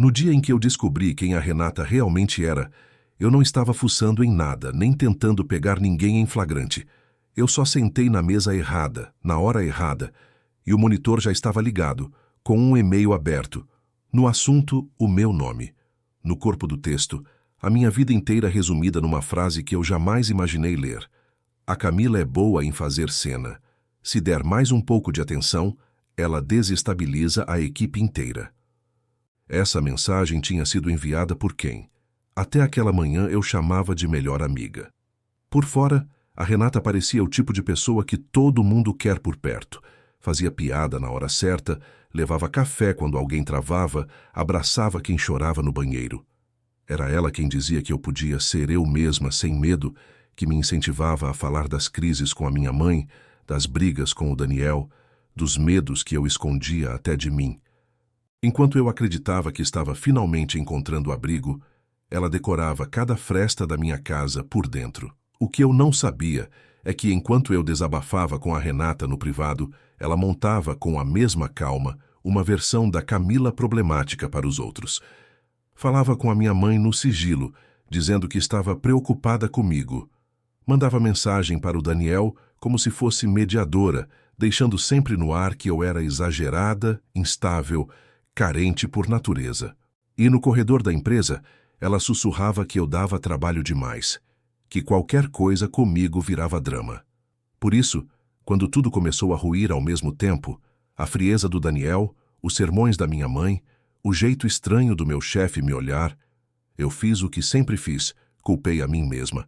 No dia em que eu descobri quem a Renata realmente era, eu não estava fuçando em nada, nem tentando pegar ninguém em flagrante. Eu só sentei na mesa errada, na hora errada, e o monitor já estava ligado, com um e-mail aberto. No assunto, o meu nome. No corpo do texto, a minha vida inteira resumida numa frase que eu jamais imaginei ler. A Camila é boa em fazer cena. Se der mais um pouco de atenção, ela desestabiliza a equipe inteira. Essa mensagem tinha sido enviada por quem? Até aquela manhã eu chamava de melhor amiga. Por fora, a Renata parecia o tipo de pessoa que todo mundo quer por perto. Fazia piada na hora certa, levava café quando alguém travava, abraçava quem chorava no banheiro. Era ela quem dizia que eu podia ser eu mesma sem medo, que me incentivava a falar das crises com a minha mãe, das brigas com o Daniel, dos medos que eu escondia até de mim. Enquanto eu acreditava que estava finalmente encontrando abrigo, ela decorava cada fresta da minha casa por dentro. O que eu não sabia é que enquanto eu desabafava com a Renata no privado, ela montava com a mesma calma uma versão da Camila problemática para os outros. Falava com a minha mãe no sigilo, dizendo que estava preocupada comigo. Mandava mensagem para o Daniel como se fosse mediadora, deixando sempre no ar que eu era exagerada, instável, carente por natureza. E no corredor da empresa, ela sussurrava que eu dava trabalho demais, que qualquer coisa comigo virava drama. Por isso, quando tudo começou a ruir ao mesmo tempo, a frieza do Daniel, os sermões da minha mãe, o jeito estranho do meu chefe me olhar, eu fiz o que sempre fiz, culpei a mim mesma.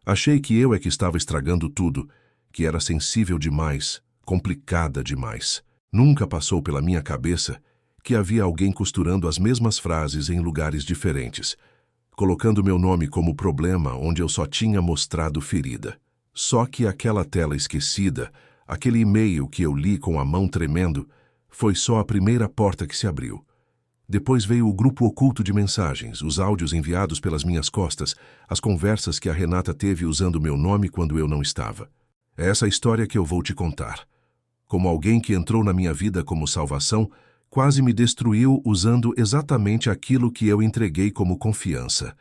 Achei que eu é que estava estragando tudo, que era sensível demais, complicada demais. Nunca passou pela minha cabeça que havia alguém costurando as mesmas frases em lugares diferentes, colocando meu nome como problema onde eu só tinha mostrado ferida. Só que aquela tela esquecida, aquele e-mail que eu li com a mão tremendo, foi só a primeira porta que se abriu. Depois veio o grupo oculto de mensagens, os áudios enviados pelas minhas costas, as conversas que a Renata teve usando meu nome quando eu não estava. É essa história que eu vou te contar. Como alguém que entrou na minha vida como salvação, quase me destruiu usando exatamente aquilo que eu entreguei como confiança.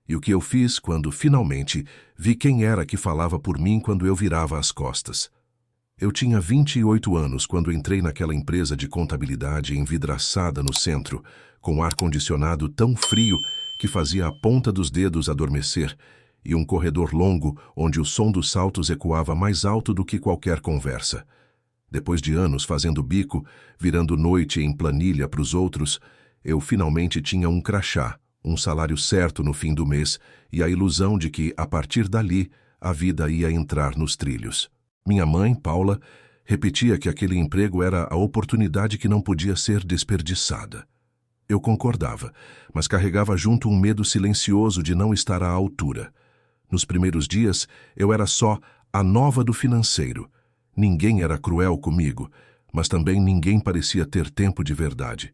E o que eu fiz quando, finalmente, vi quem era que falava por mim quando eu virava as costas. Eu tinha 28 anos quando entrei naquela empresa de contabilidade envidraçada no centro, com ar-condicionado tão frio que fazia a ponta dos dedos adormecer, e um corredor longo onde o som dos saltos ecoava mais alto do que qualquer conversa. Depois de anos fazendo bico, virando noite em planilha para os outros, eu finalmente tinha um crachá, um salário certo no fim do mês e a ilusão de que, a partir dali, a vida ia entrar nos trilhos. Minha mãe, Paula, repetia que aquele emprego era a oportunidade que não podia ser desperdiçada. Eu concordava, mas carregava junto um medo silencioso de não estar à altura. Nos primeiros dias, eu era só a nova do financeiro. Ninguém era cruel comigo, mas também ninguém parecia ter tempo de verdade.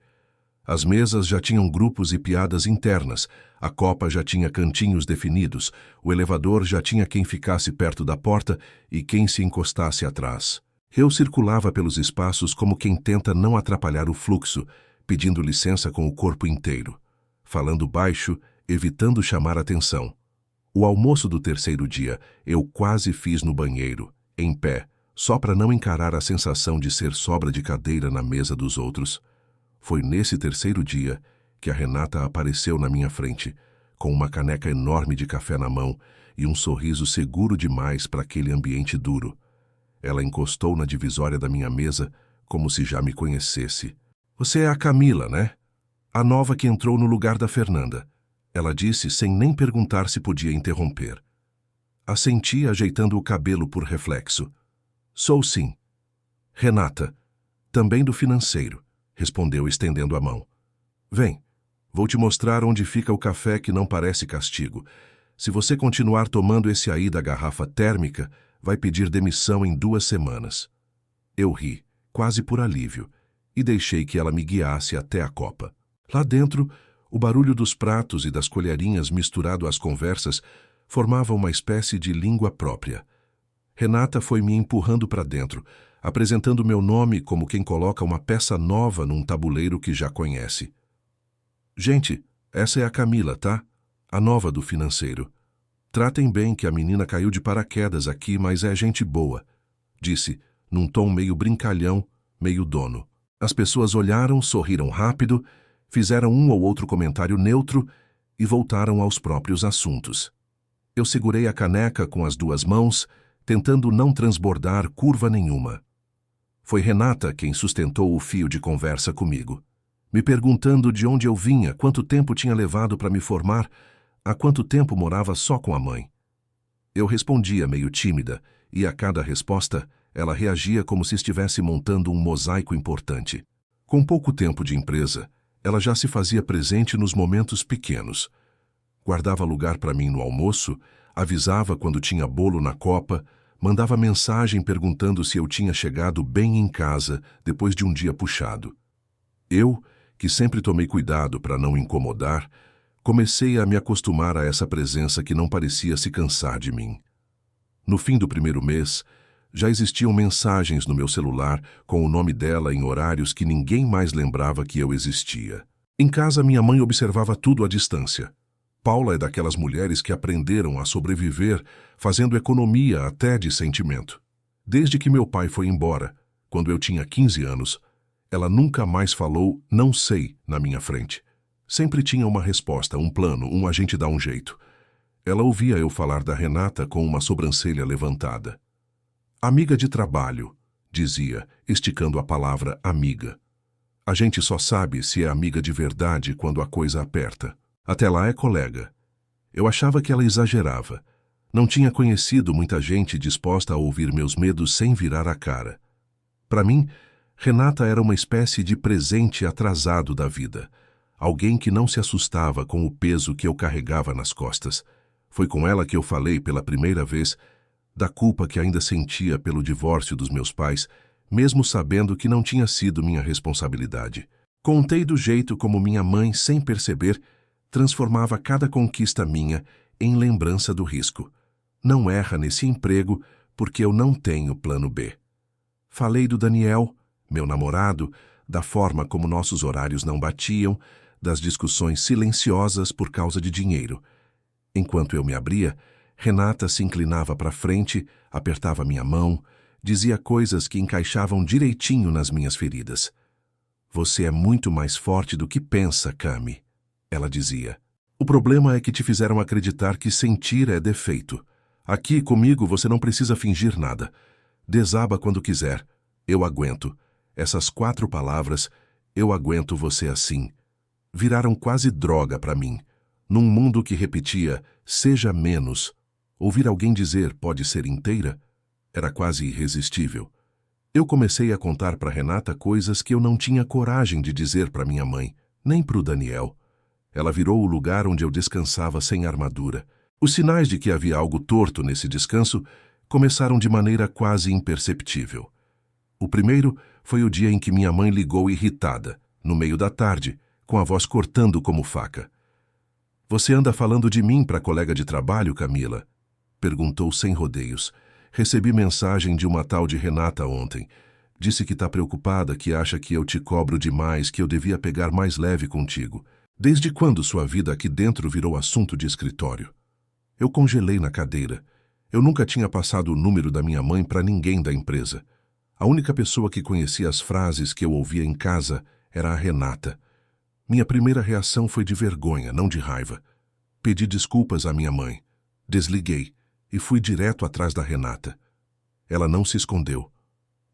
As mesas já tinham grupos e piadas internas, a copa já tinha cantinhos definidos, o elevador já tinha quem ficasse perto da porta e quem se encostasse atrás. Eu circulava pelos espaços como quem tenta não atrapalhar o fluxo, pedindo licença com o corpo inteiro, falando baixo, evitando chamar atenção. O almoço do terceiro dia eu quase fiz no banheiro, em pé, só para não encarar a sensação de ser sobra de cadeira na mesa dos outros. Foi nesse terceiro dia que a Renata apareceu na minha frente, com uma caneca enorme de café na mão e um sorriso seguro demais para aquele ambiente duro. Ela encostou na divisória da minha mesa, como se já me conhecesse. "Você é a Camila, né? A nova que entrou no lugar da Fernanda", ela disse sem nem perguntar se podia interromper. Assenti ajeitando o cabelo por reflexo. "Sou sim." "Renata, também do financeiro", respondeu estendendo a mão. "Vem, vou te mostrar onde fica o café que não parece castigo. Se você continuar tomando esse aí da garrafa térmica, vai pedir demissão em 2 semanas. Eu ri, quase por alívio, e deixei que ela me guiasse até a copa. Lá dentro, o barulho dos pratos e das colherinhas misturado às conversas formava uma espécie de língua própria. Renata foi me empurrando para dentro, apresentando meu nome como quem coloca uma peça nova num tabuleiro que já conhece. Gente, essa é a Camila, tá? A nova do financeiro. Tratem bem que a menina caiu de paraquedas aqui, mas é gente boa, disse, num tom meio brincalhão, meio dono. As pessoas olharam, sorriram rápido, fizeram um ou outro comentário neutro e voltaram aos próprios assuntos. Eu segurei a caneca com as duas mãos, tentando não transbordar curva nenhuma. Foi Renata quem sustentou o fio de conversa comigo, me perguntando de onde eu vinha, quanto tempo tinha levado para me formar, há quanto tempo morava só com a mãe. Eu respondia meio tímida, e a cada resposta, ela reagia como se estivesse montando um mosaico importante. Com pouco tempo de empresa, ela já se fazia presente nos momentos pequenos. Guardava lugar para mim no almoço, avisava quando tinha bolo na copa, mandava mensagem perguntando se eu tinha chegado bem em casa depois de um dia puxado. Eu, que sempre tomei cuidado para não incomodar, comecei a me acostumar a essa presença que não parecia se cansar de mim. No fim do primeiro mês, já existiam mensagens no meu celular com o nome dela em horários que ninguém mais lembrava que eu existia. Em casa, minha mãe observava tudo à distância. Paula é daquelas mulheres que aprenderam a sobreviver fazendo economia até de sentimento. Desde que meu pai foi embora, quando eu tinha 15 anos, ela nunca mais falou "não sei" na minha frente. Sempre tinha uma resposta, um plano, a gente dá um jeito. Ela ouvia eu falar da Renata com uma sobrancelha levantada. Amiga de trabalho, dizia, esticando a palavra amiga. A gente só sabe se é amiga de verdade quando a coisa aperta. Até lá é colega. Eu achava que ela exagerava. Não tinha conhecido muita gente disposta a ouvir meus medos sem virar a cara. Para mim, Renata era uma espécie de presente atrasado da vida. Alguém que não se assustava com o peso que eu carregava nas costas. Foi com ela que eu falei pela primeira vez da culpa que ainda sentia pelo divórcio dos meus pais, mesmo sabendo que não tinha sido minha responsabilidade. Contei do jeito como minha mãe, sem perceber, transformava cada conquista minha em lembrança do risco. Não erra nesse emprego porque eu não tenho plano B. Falei do Daniel, meu namorado, da forma como nossos horários não batiam, das discussões silenciosas por causa de dinheiro. Enquanto eu me abria, Renata se inclinava para frente, apertava minha mão, dizia coisas que encaixavam direitinho nas minhas feridas. Você é muito mais forte do que pensa, Cami, ela dizia. O problema é que te fizeram acreditar que sentir é defeito. Aqui, comigo, você não precisa fingir nada. Desaba quando quiser. Eu aguento. Essas 4 palavras, eu aguento você assim, viraram quase droga para mim. Num mundo que repetia, seja menos, ouvir alguém dizer pode ser inteira, era quase irresistível. Eu comecei a contar para Renata coisas que eu não tinha coragem de dizer para minha mãe, nem para o Daniel. Ela virou o lugar onde eu descansava sem armadura. Os sinais de que havia algo torto nesse descanso começaram de maneira quase imperceptível. O primeiro foi o dia em que minha mãe ligou irritada, no meio da tarde, com a voz cortando como faca. Você anda falando de mim para a colega de trabalho, Camila? Perguntou sem rodeios. Recebi mensagem de uma tal de Renata ontem. Disse que está preocupada, que acha que eu te cobro demais, que eu devia pegar mais leve contigo. Desde quando sua vida aqui dentro virou assunto de escritório? Eu congelei na cadeira. Eu nunca tinha passado o número da minha mãe para ninguém da empresa. A única pessoa que conhecia as frases que eu ouvia em casa era a Renata. Minha primeira reação foi de vergonha, não de raiva. Pedi desculpas à minha mãe. Desliguei e fui direto atrás da Renata. Ela não se escondeu.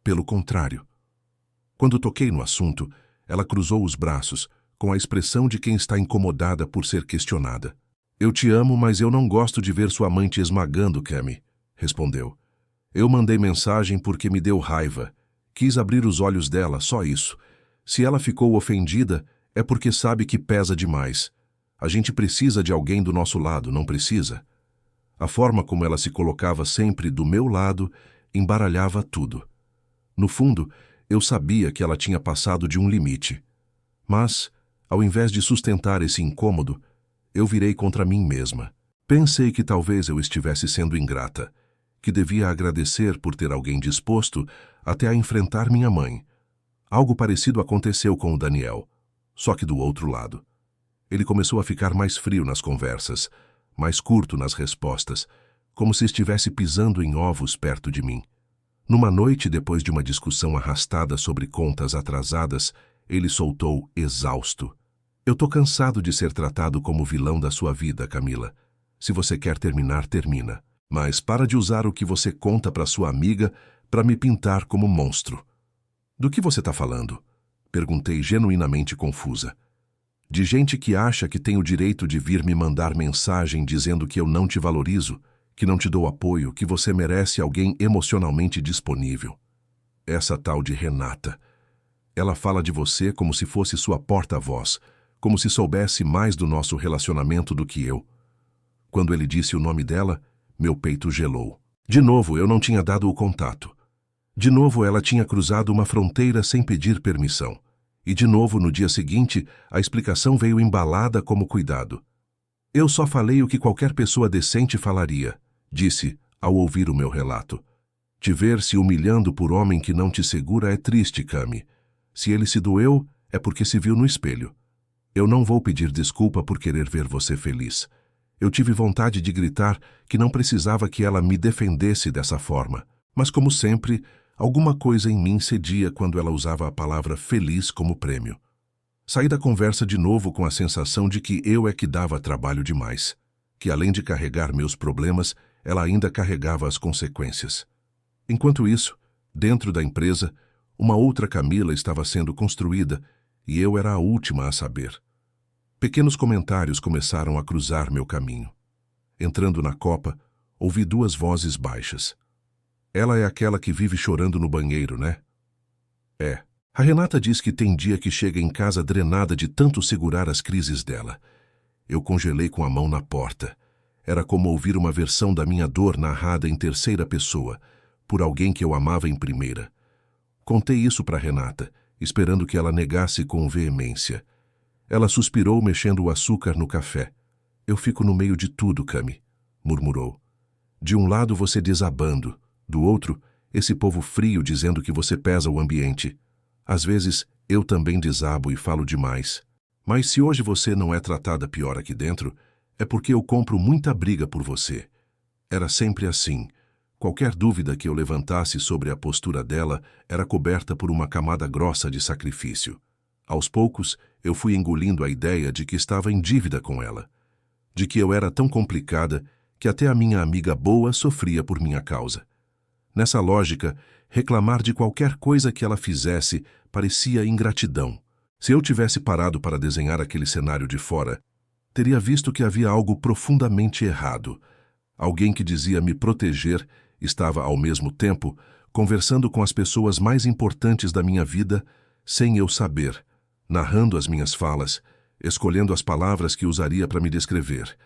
Pelo contrário. Quando toquei no assunto, ela cruzou os braços, com a expressão de quem está incomodada por ser questionada. Eu te amo, mas eu não gosto de ver sua mãe te esmagando, Cami, respondeu. Eu mandei mensagem porque me deu raiva. Quis abrir os olhos dela, só isso. Se ela ficou ofendida, é porque sabe que pesa demais. A gente precisa de alguém do nosso lado, não precisa? A forma como ela se colocava sempre do meu lado embaralhava tudo. No fundo, eu sabia que ela tinha passado de um limite. Mas, ao invés de sustentar esse incômodo, eu virei contra mim mesma. Pensei que talvez eu estivesse sendo ingrata, que devia agradecer por ter alguém disposto até a enfrentar minha mãe. Algo parecido aconteceu com o Daniel, só que do outro lado. Ele começou a ficar mais frio nas conversas, mais curto nas respostas, como se estivesse pisando em ovos perto de mim. Numa noite, depois de uma discussão arrastada sobre contas atrasadas, ele soltou exausto: "Eu tô cansado de ser tratado como vilão da sua vida, Camila. Se você quer terminar, termina. Mas para de usar o que você conta para sua amiga para me pintar como monstro." "Do que você está falando?" Perguntei genuinamente confusa. "De gente que acha que tem o direito de vir me mandar mensagem dizendo que eu não te valorizo, que não te dou apoio, que você merece alguém emocionalmente disponível. Essa tal de Renata. Ela fala de você como se fosse sua porta-voz, como se soubesse mais do nosso relacionamento do que eu." Quando ele disse o nome dela, meu peito gelou. De novo, eu não tinha dado o contato. De novo, ela tinha cruzado uma fronteira sem pedir permissão. E de novo, no dia seguinte, a explicação veio embalada como cuidado. "Eu só falei o que qualquer pessoa decente falaria", disse, ao ouvir o meu relato. "Te ver se humilhando por homem que não te segura é triste, Cami. Se ele se doeu, é porque se viu no espelho. Eu não vou pedir desculpa por querer ver você feliz. Eu tive vontade de gritar que não precisava que ela me defendesse dessa forma, mas como sempre, alguma coisa em mim cedia quando ela usava a palavra feliz como prêmio. Saí da conversa de novo com a sensação de que eu é que dava trabalho demais, que além de carregar meus problemas, ela ainda carregava as consequências. Enquanto isso, dentro da empresa, uma outra Camila estava sendo construída e eu era a última a saber. Pequenos comentários começaram a cruzar meu caminho. Entrando na copa, ouvi duas vozes baixas. "Ela é aquela que vive chorando no banheiro, né?" "É." A Renata diz que tem dia que chega em casa drenada de tanto segurar as crises dela. Eu congelei com a mão na porta. Era como ouvir uma versão da minha dor narrada em terceira pessoa, por alguém que eu amava em primeira. Contei isso para Renata, esperando que ela negasse com veemência. Ela suspirou, mexendo o açúcar no café. "Eu fico no meio de tudo, Cami", murmurou. "De um lado você desabando, do outro, esse povo frio dizendo que você pesa o ambiente. Às vezes, eu também desabo e falo demais. Mas se hoje você não é tratada pior aqui dentro, é porque eu compro muita briga por você." Era sempre assim. Qualquer dúvida que eu levantasse sobre a postura dela era coberta por uma camada grossa de sacrifício. Aos poucos, eu fui engolindo a ideia de que estava em dívida com ela, de que eu era tão complicada que até a minha amiga boa sofria por minha causa. Nessa lógica, reclamar de qualquer coisa que ela fizesse parecia ingratidão. Se eu tivesse parado para desenhar aquele cenário de fora, teria visto que havia algo profundamente errado. Alguém que dizia me proteger estava, ao mesmo tempo, conversando com as pessoas mais importantes da minha vida sem eu saber, narrando as minhas falas, escolhendo as palavras que usaria para me descrever.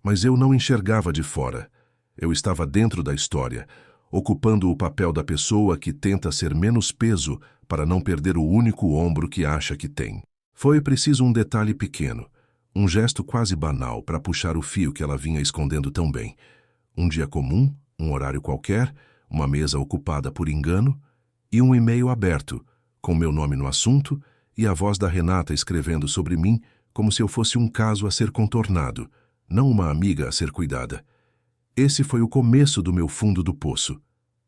Mas eu não enxergava de fora. Eu estava dentro da história, ocupando o papel da pessoa que tenta ser menos peso para não perder o único ombro que acha que tem. Foi preciso um detalhe pequeno, um gesto quase banal para puxar o fio que ela vinha escondendo tão bem. Um dia comum, um horário qualquer, uma mesa ocupada por engano e um e-mail aberto, com meu nome no assunto e a voz da Renata escrevendo sobre mim como se eu fosse um caso a ser contornado, não uma amiga a ser cuidada. Esse foi o começo do meu fundo do poço.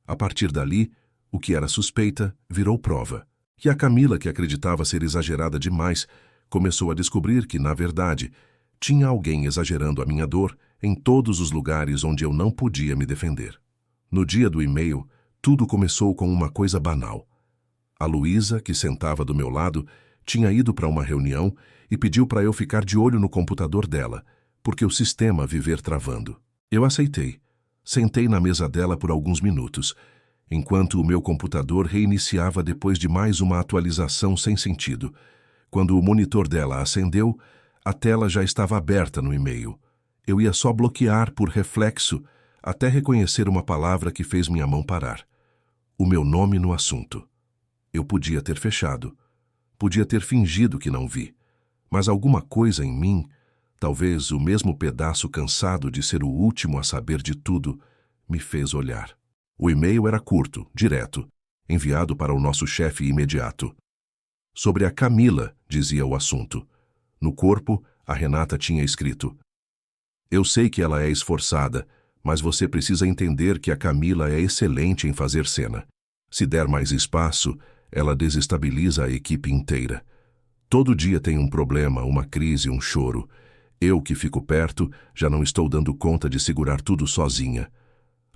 A partir dali, o que era suspeita virou prova. E a Camila, que acreditava ser exagerada demais, começou a descobrir que, na verdade, tinha alguém exagerando a minha dor em todos os lugares onde eu não podia me defender. No dia do e-mail, tudo começou com uma coisa banal. A Luísa, que sentava do meu lado, tinha ido para uma reunião e pediu para eu ficar de olho no computador dela, porque o sistema viver travando. Eu aceitei. Sentei na mesa dela por alguns minutos, enquanto o meu computador reiniciava depois de mais uma atualização sem sentido. Quando o monitor dela acendeu, a tela já estava aberta no e-mail. Eu ia só bloquear por reflexo até reconhecer uma palavra que fez minha mão parar. O meu nome no assunto. Eu podia ter fechado. Podia ter fingido que não vi. Mas alguma coisa em mim, talvez o mesmo pedaço cansado de ser o último a saber de tudo, me fez olhar. O e-mail era curto, direto, enviado para o nosso chefe imediato. Sobre a Camila, dizia o assunto. No corpo, A Renata tinha escrito: Eu sei que ela é esforçada, mas você precisa entender que a Camila é excelente em fazer cena. Se der mais espaço, ela desestabiliza a equipe inteira. Todo dia tem um problema, uma crise, um choro. Eu, que fico perto, já não estou dando conta de segurar tudo sozinha.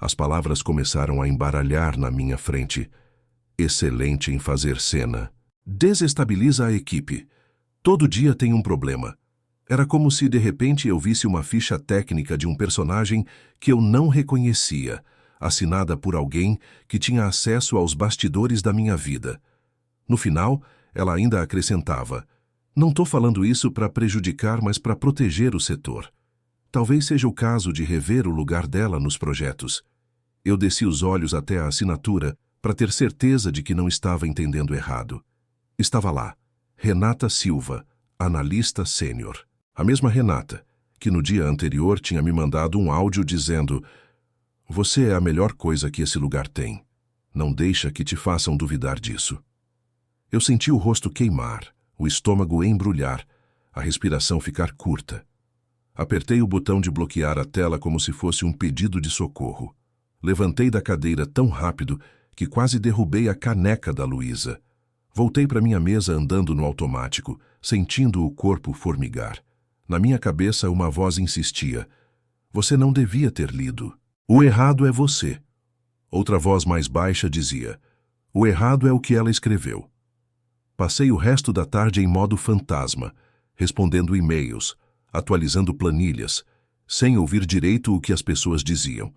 As palavras começaram a embaralhar na minha frente. Excelente em fazer cena. Desestabiliza a equipe. Todo dia tem um problema. Era como se de repente eu visse uma ficha técnica de um personagem que eu não reconhecia, assinada por alguém que tinha acesso aos bastidores da minha vida. No final, ela ainda acrescentava: Não estou falando isso para prejudicar, mas para proteger o setor. Talvez seja o caso de rever o lugar dela nos projetos. Eu desci os olhos até a assinatura para ter certeza de que não estava entendendo errado. Estava lá, Renata Silva, analista sênior. A mesma Renata, que no dia anterior tinha me mandado um áudio dizendo: Você é a melhor coisa que esse lugar tem. Não deixa que te façam duvidar disso. Eu senti o rosto queimar, o estômago embrulhar, a respiração ficar curta. Apertei o botão de bloquear a tela como se fosse um pedido de socorro. Levantei da cadeira tão rápido que quase derrubei a caneca da Luísa. Voltei para minha mesa andando no automático, sentindo o corpo formigar. Na minha cabeça, uma voz insistia: Você não devia ter lido. O errado é você. Outra voz mais baixa dizia: O errado é o que ela escreveu. Passei o resto da tarde em modo fantasma, respondendo e-mails, atualizando planilhas, sem ouvir direito o que as pessoas diziam.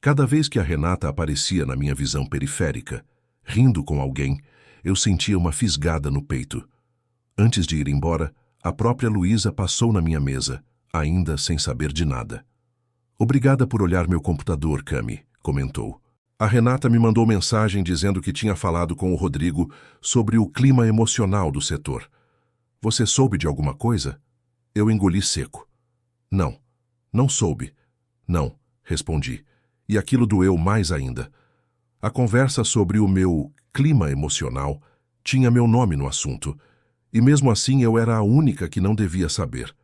Cada vez que a Renata aparecia na minha visão periférica, rindo com alguém, eu sentia uma fisgada no peito. Antes de ir embora, a própria Luísa passou na minha mesa, ainda sem saber de nada. Obrigada por olhar meu computador, Cami, comentou. A Renata me mandou mensagem dizendo que tinha falado com o Rodrigo sobre o clima emocional do setor. Você soube de alguma coisa? Eu engoli seco. Não, não soube. Não, respondi. E aquilo doeu mais ainda. A conversa sobre o meu clima emocional tinha meu nome no assunto, e mesmo assim eu era a única que não devia saber.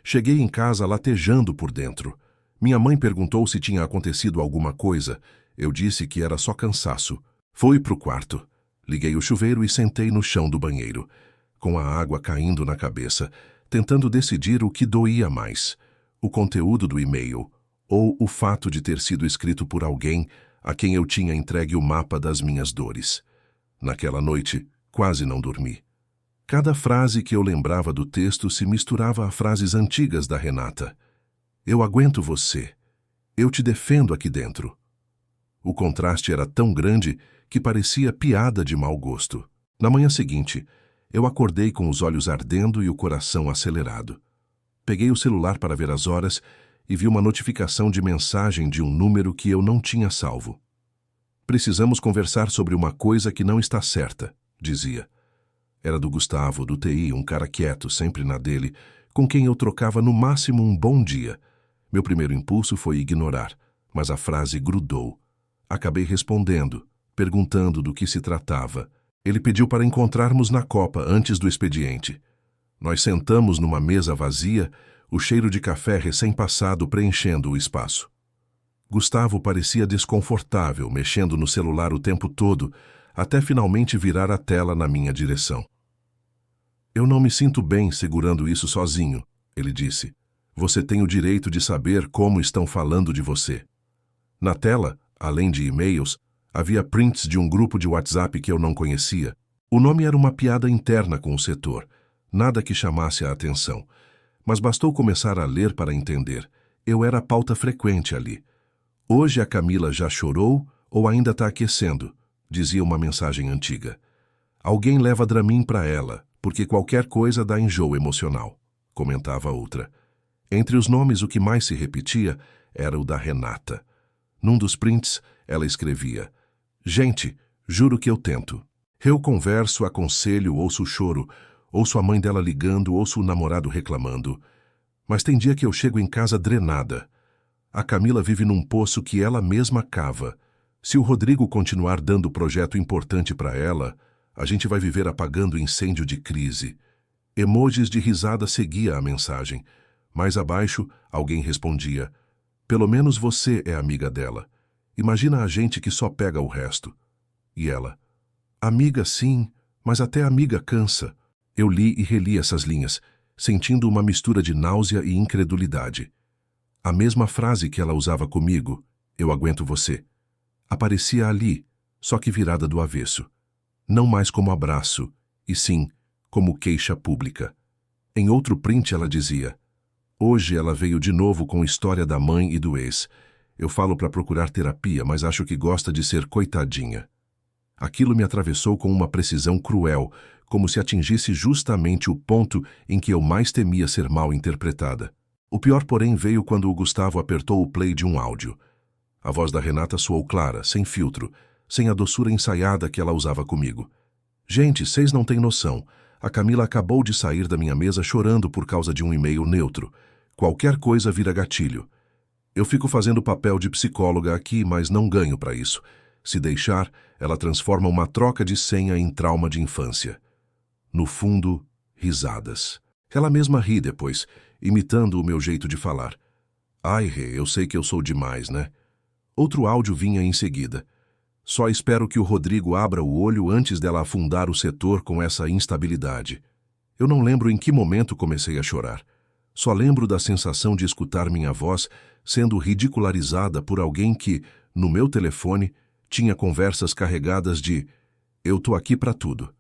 Cheguei em casa latejando por dentro. Minha mãe perguntou se tinha acontecido alguma coisa. Eu disse que era só cansaço. Fui pro quarto. Liguei o chuveiro e sentei no chão do banheiro, com a água caindo na cabeça, tentando decidir o que doía mais: o conteúdo do e-mail ou o fato de ter sido escrito por alguém a quem eu tinha entregue o mapa das minhas dores. Naquela noite, quase não dormi. Cada frase que eu lembrava do texto se misturava a frases antigas da Renata. Eu aguento você. Eu te defendo aqui dentro. O contraste era tão grande que parecia piada de mau gosto. Na manhã seguinte, eu acordei com os olhos ardendo e o coração acelerado. Peguei o celular para ver as horas e vi uma notificação de mensagem de um número que eu não tinha salvo. Precisamos conversar sobre uma coisa que não está certa, dizia. Era do Gustavo, do TI, um cara quieto, sempre na dele, com quem eu trocava no máximo um bom dia. Meu primeiro impulso foi ignorar, mas a frase grudou. Acabei respondendo, perguntando do que se tratava. Ele pediu para encontrarmos na copa antes do expediente. Nós sentamos numa mesa vazia, o cheiro de café recém-passado preenchendo o espaço. Gustavo parecia desconfortável, mexendo no celular o tempo todo, até finalmente virar a tela na minha direção. Eu não me sinto bem segurando isso sozinho, ele disse. Você tem o direito de saber como estão falando de você. Na tela, além de e-mails, havia prints de um grupo de WhatsApp que eu não conhecia. O nome era uma piada interna com o setor, nada que chamasse a atenção. Mas bastou começar a ler para entender. Eu era pauta frequente ali. Hoje a Camila já chorou ou ainda está aquecendo, dizia uma mensagem antiga. Alguém leva Dramin para ela, porque qualquer coisa dá enjoo emocional, comentava outra. Entre os nomes, o que mais se repetia era o da Renata. Num dos prints, ela escrevia: Gente, juro que eu tento. Eu converso, aconselho, ouço o choro, ouço a mãe dela ligando, ouço o namorado reclamando. Mas tem dia que eu chego em casa drenada. A Camila vive num poço que ela mesma cava. Se o Rodrigo continuar dando projeto importante para ela, a gente vai viver apagando incêndio de crise. Emojis de risada seguia a mensagem. Mais abaixo, alguém respondia: pelo menos você é amiga dela. Imagina a gente que só pega o resto. E ela: amiga sim, mas até amiga cansa. Eu li e reli essas linhas, sentindo uma mistura de náusea e incredulidade. A mesma frase que ela usava comigo, eu aguento você, aparecia ali, só que virada do avesso. Não mais como abraço, e sim como queixa pública. Em outro print ela dizia: hoje ela veio de novo com história da mãe e do ex. Eu falo para procurar terapia, mas acho que gosta de ser coitadinha. Aquilo me atravessou com uma precisão cruel, como se atingisse justamente o ponto em que eu mais temia ser mal interpretada. O pior, porém, veio quando o Gustavo apertou o play de um áudio. A voz da Renata soou clara, sem filtro, sem a doçura ensaiada que ela usava comigo. Gente, vocês não têm noção. A Camila acabou de sair da minha mesa chorando por causa de um e-mail neutro. Qualquer coisa vira gatilho. Eu fico fazendo papel de psicóloga aqui, mas não ganho para isso. Se deixar, ela transforma uma troca de senha em trauma de infância. No fundo, risadas. Ela mesma ri depois, imitando o meu jeito de falar. Ai, Rê, eu sei que eu sou demais, né? Outro áudio vinha em seguida. Só espero que o Rodrigo abra o olho antes dela afundar o setor com essa instabilidade. Eu não lembro em que momento comecei a chorar. Só lembro da sensação de escutar minha voz sendo ridicularizada por alguém que, no meu telefone, tinha conversas carregadas de "eu tô aqui pra tudo".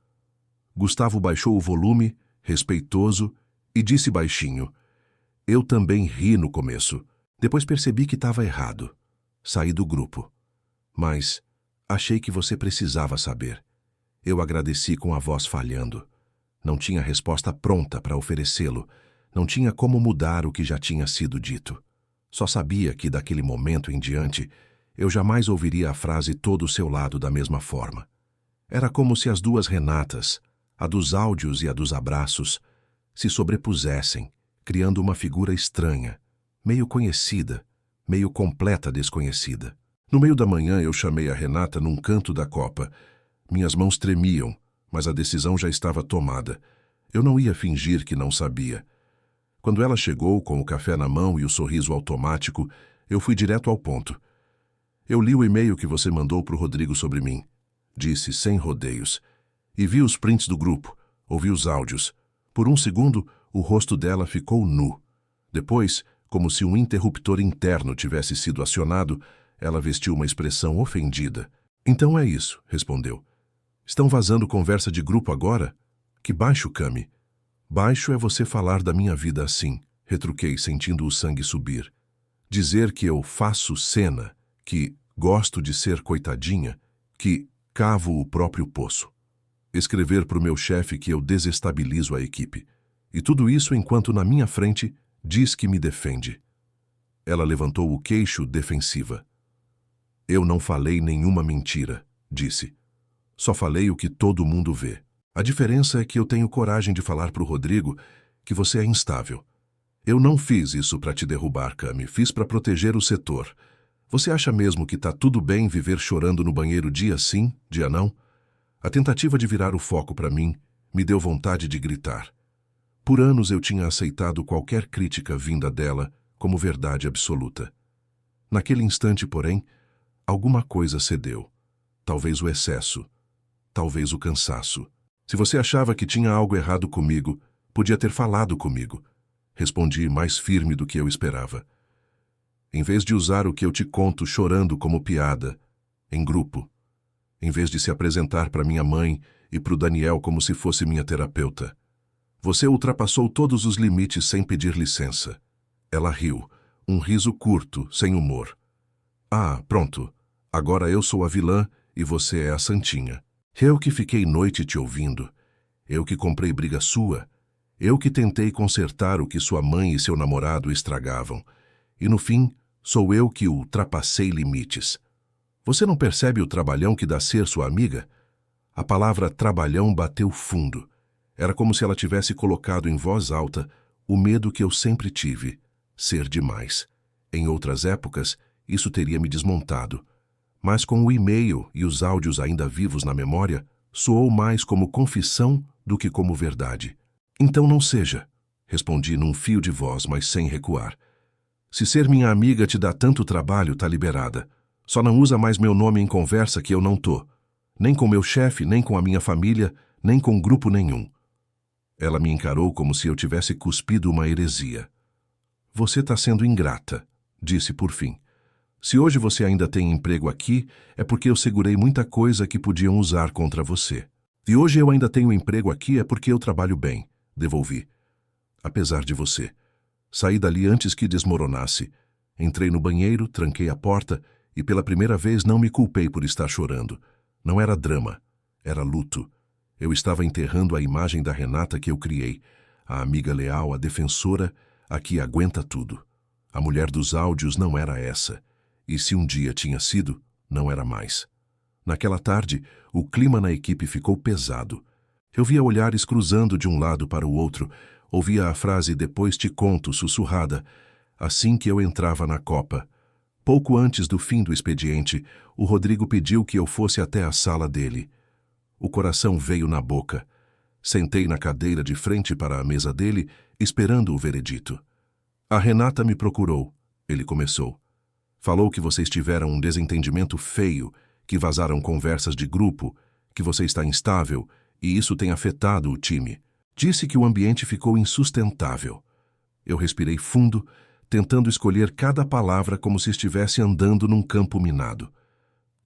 Gustavo baixou o volume, respeitoso, e disse baixinho: eu também ri no começo. Depois percebi que estava errado. Saí do grupo. Mas achei que você precisava saber. Eu agradeci com a voz falhando. Não tinha resposta pronta para oferecê-lo. Não tinha como mudar o que já tinha sido dito. Só sabia que, daquele momento em diante, eu jamais ouviria a frase "todo o seu lado" da mesma forma. Era como se as duas Renatas, a dos áudios e a dos abraços, se sobrepusessem, criando uma figura estranha, meio conhecida, meio completa desconhecida. No meio da manhã eu chamei a Renata num canto da copa. Minhas mãos tremiam, mas a decisão já estava tomada. Eu não ia fingir que não sabia. Quando ela chegou, com o café na mão e o sorriso automático, eu fui direto ao ponto. Eu li o e-mail que você mandou para o Rodrigo sobre mim, disse sem rodeios, e vi os prints do grupo, ouvi os áudios. Por um segundo, o rosto dela ficou nu. Depois, como se um interruptor interno tivesse sido acionado, ela vestiu uma expressão ofendida. Então é isso, respondeu. Estão vazando conversa de grupo agora? Que baixo, Cami. Baixo é você falar da minha vida assim, retruquei, sentindo o sangue subir. Dizer que eu faço cena, que gosto de ser coitadinha, que cavo o próprio poço. Escrever para o meu chefe que eu desestabilizo a equipe. E tudo isso enquanto na minha frente diz que me defende. Ela levantou o queixo, defensiva. Eu não falei nenhuma mentira, disse. Só falei o que todo mundo vê. A diferença é que eu tenho coragem de falar para o Rodrigo que você é instável. Eu não fiz isso para te derrubar, Cami. Fiz para proteger o setor. Você acha mesmo que tá tudo bem viver chorando no banheiro dia sim, dia não? A tentativa de virar o foco para mim me deu vontade de gritar. Por anos eu tinha aceitado qualquer crítica vinda dela como verdade absoluta. Naquele instante, porém, alguma coisa cedeu. Talvez o excesso. Talvez o cansaço. Se você achava que tinha algo errado comigo, podia ter falado comigo. Respondi mais firme do que eu esperava. Em vez de usar o que eu te conto chorando como piada, em grupo. Em vez de se apresentar para minha mãe e para o Daniel como se fosse minha terapeuta. Você ultrapassou todos os limites sem pedir licença. Ela riu, um riso curto, sem humor. Ah, pronto. Agora eu sou a vilã e você é a santinha. Eu que fiquei noite te ouvindo. Eu que comprei briga sua. Eu que tentei consertar o que sua mãe e seu namorado estragavam. E no fim, sou eu que ultrapassei limites. Você não percebe o trabalhão que dá ser sua amiga? A palavra trabalhão bateu fundo. Era como se ela tivesse colocado em voz alta o medo que eu sempre tive, ser demais. Em outras épocas, isso teria me desmontado. Mas com o e-mail e os áudios ainda vivos na memória, soou mais como confissão do que como verdade. Então não seja, respondi num fio de voz, mas sem recuar. Se ser minha amiga te dá tanto trabalho, tá liberada. Só não usa mais meu nome em conversa que eu não tô. Nem com meu chefe, nem com a minha família, nem com grupo nenhum. Ela me encarou como se eu tivesse cuspido uma heresia. Você tá sendo ingrata, disse por fim. Se hoje você ainda tem emprego aqui, é porque eu segurei muita coisa que podiam usar contra você. E hoje eu ainda tenho emprego aqui é porque eu trabalho bem, devolvi. Apesar de você. Saí dali antes que desmoronasse. Entrei no banheiro, tranquei a porta e pela primeira vez não me culpei por estar chorando. Não era drama, era luto. Eu estava enterrando a imagem da Renata que eu criei, a amiga leal, a defensora, a que aguenta tudo. A mulher dos áudios não era essa. E se um dia tinha sido, não era mais. Naquela tarde, o clima na equipe ficou pesado. Eu via olhares cruzando de um lado para o outro, ouvia a frase "depois te conto" sussurrada, assim que eu entrava na copa. Pouco antes do fim do expediente, o Rodrigo pediu que eu fosse até a sala dele. O coração veio na boca. Sentei na cadeira de frente para a mesa dele, esperando o veredito. A Renata me procurou, ele começou. Falou que vocês tiveram um desentendimento feio, que vazaram conversas de grupo, que você está instável e isso tem afetado o time. Disse que o ambiente ficou insustentável. Eu respirei fundo, tentando escolher cada palavra como se estivesse andando num campo minado.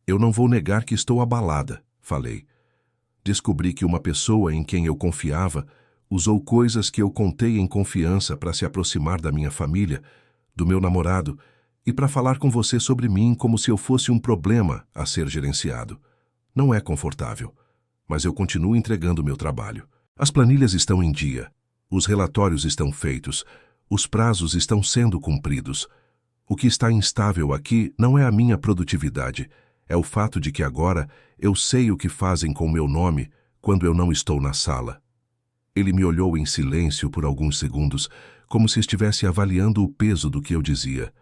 Eu não vou negar que estou abalada, falei. Descobri que uma pessoa em quem eu confiava usou coisas que eu contei em confiança para se aproximar da minha família, do meu namorado, e para falar com você sobre mim como se eu fosse um problema a ser gerenciado. Não é confortável, mas eu continuo entregando meu trabalho. As planilhas estão em dia, os relatórios estão feitos, os prazos estão sendo cumpridos. O que está instável aqui não é a minha produtividade, é o fato de que agora eu sei o que fazem com meu nome quando eu não estou na sala. Ele me olhou em silêncio por alguns segundos, como se estivesse avaliando o peso do que eu dizia.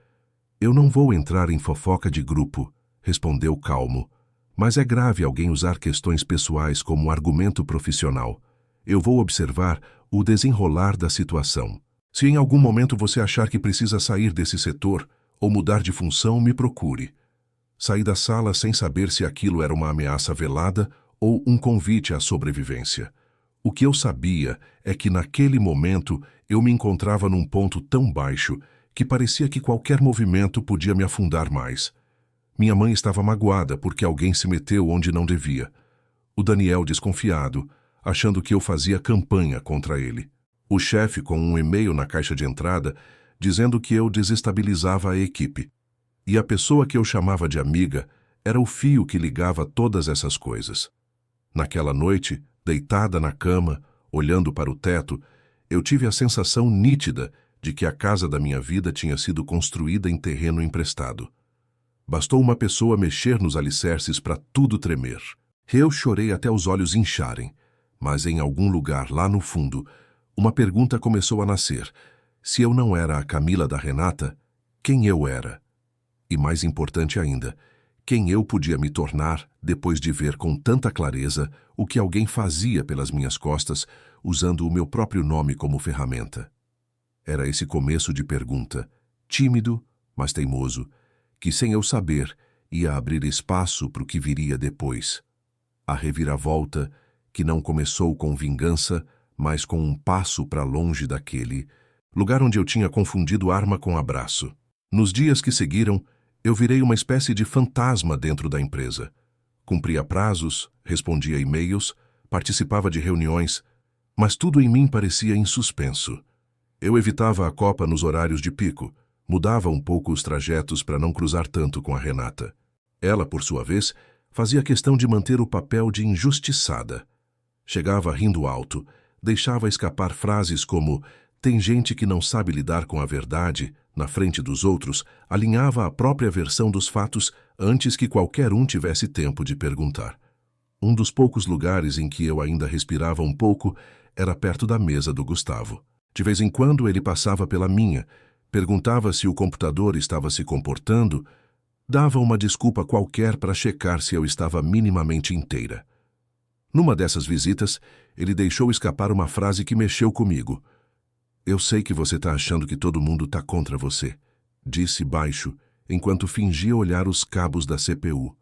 Eu não vou entrar em fofoca de grupo, respondeu calmo, mas é grave alguém usar questões pessoais como argumento profissional. Eu vou observar o desenrolar da situação. Se em algum momento você achar que precisa sair desse setor ou mudar de função, me procure. Saí da sala sem saber se aquilo era uma ameaça velada ou um convite à sobrevivência. O que eu sabia é que naquele momento eu me encontrava num ponto tão baixo que parecia que qualquer movimento podia me afundar mais. Minha mãe estava magoada porque alguém se meteu onde não devia. O Daniel desconfiado, achando que eu fazia campanha contra ele. O chefe com um e-mail na caixa de entrada dizendo que eu desestabilizava a equipe. E a pessoa que eu chamava de amiga era o fio que ligava todas essas coisas. Naquela noite, deitada na cama, olhando para o teto, eu tive a sensação nítida de que a casa da minha vida tinha sido construída em terreno emprestado. Bastou uma pessoa mexer nos alicerces para tudo tremer. Eu chorei até os olhos incharem, mas em algum lugar lá no fundo, uma pergunta começou a nascer. Se eu não era a Camila da Renata, quem eu era? E mais importante ainda, quem eu podia me tornar depois de ver com tanta clareza o que alguém fazia pelas minhas costas, usando o meu próprio nome como ferramenta. Era esse começo de pergunta, tímido, mas teimoso, que sem eu saber ia abrir espaço para o que viria depois. A reviravolta, que não começou com vingança, mas com um passo para longe daquele, lugar onde eu tinha confundido arma com abraço. Nos dias que seguiram, eu virei uma espécie de fantasma dentro da empresa. Cumpria prazos, respondia e-mails, participava de reuniões, mas tudo em mim parecia em suspenso. Eu evitava a copa nos horários de pico, mudava um pouco os trajetos para não cruzar tanto com a Renata. Ela, por sua vez, fazia questão de manter o papel de injustiçada. Chegava rindo alto, deixava escapar frases como "tem gente que não sabe lidar com a verdade", na frente dos outros, alinhava a própria versão dos fatos antes que qualquer um tivesse tempo de perguntar. Um dos poucos lugares em que eu ainda respirava um pouco era perto da mesa do Gustavo. De vez em quando ele passava pela minha, perguntava se o computador estava se comportando, dava uma desculpa qualquer para checar se eu estava minimamente inteira. Numa dessas visitas, ele deixou escapar uma frase que mexeu comigo. Eu sei que você está achando que todo mundo está contra você, disse baixo, enquanto fingia olhar os cabos da CPU.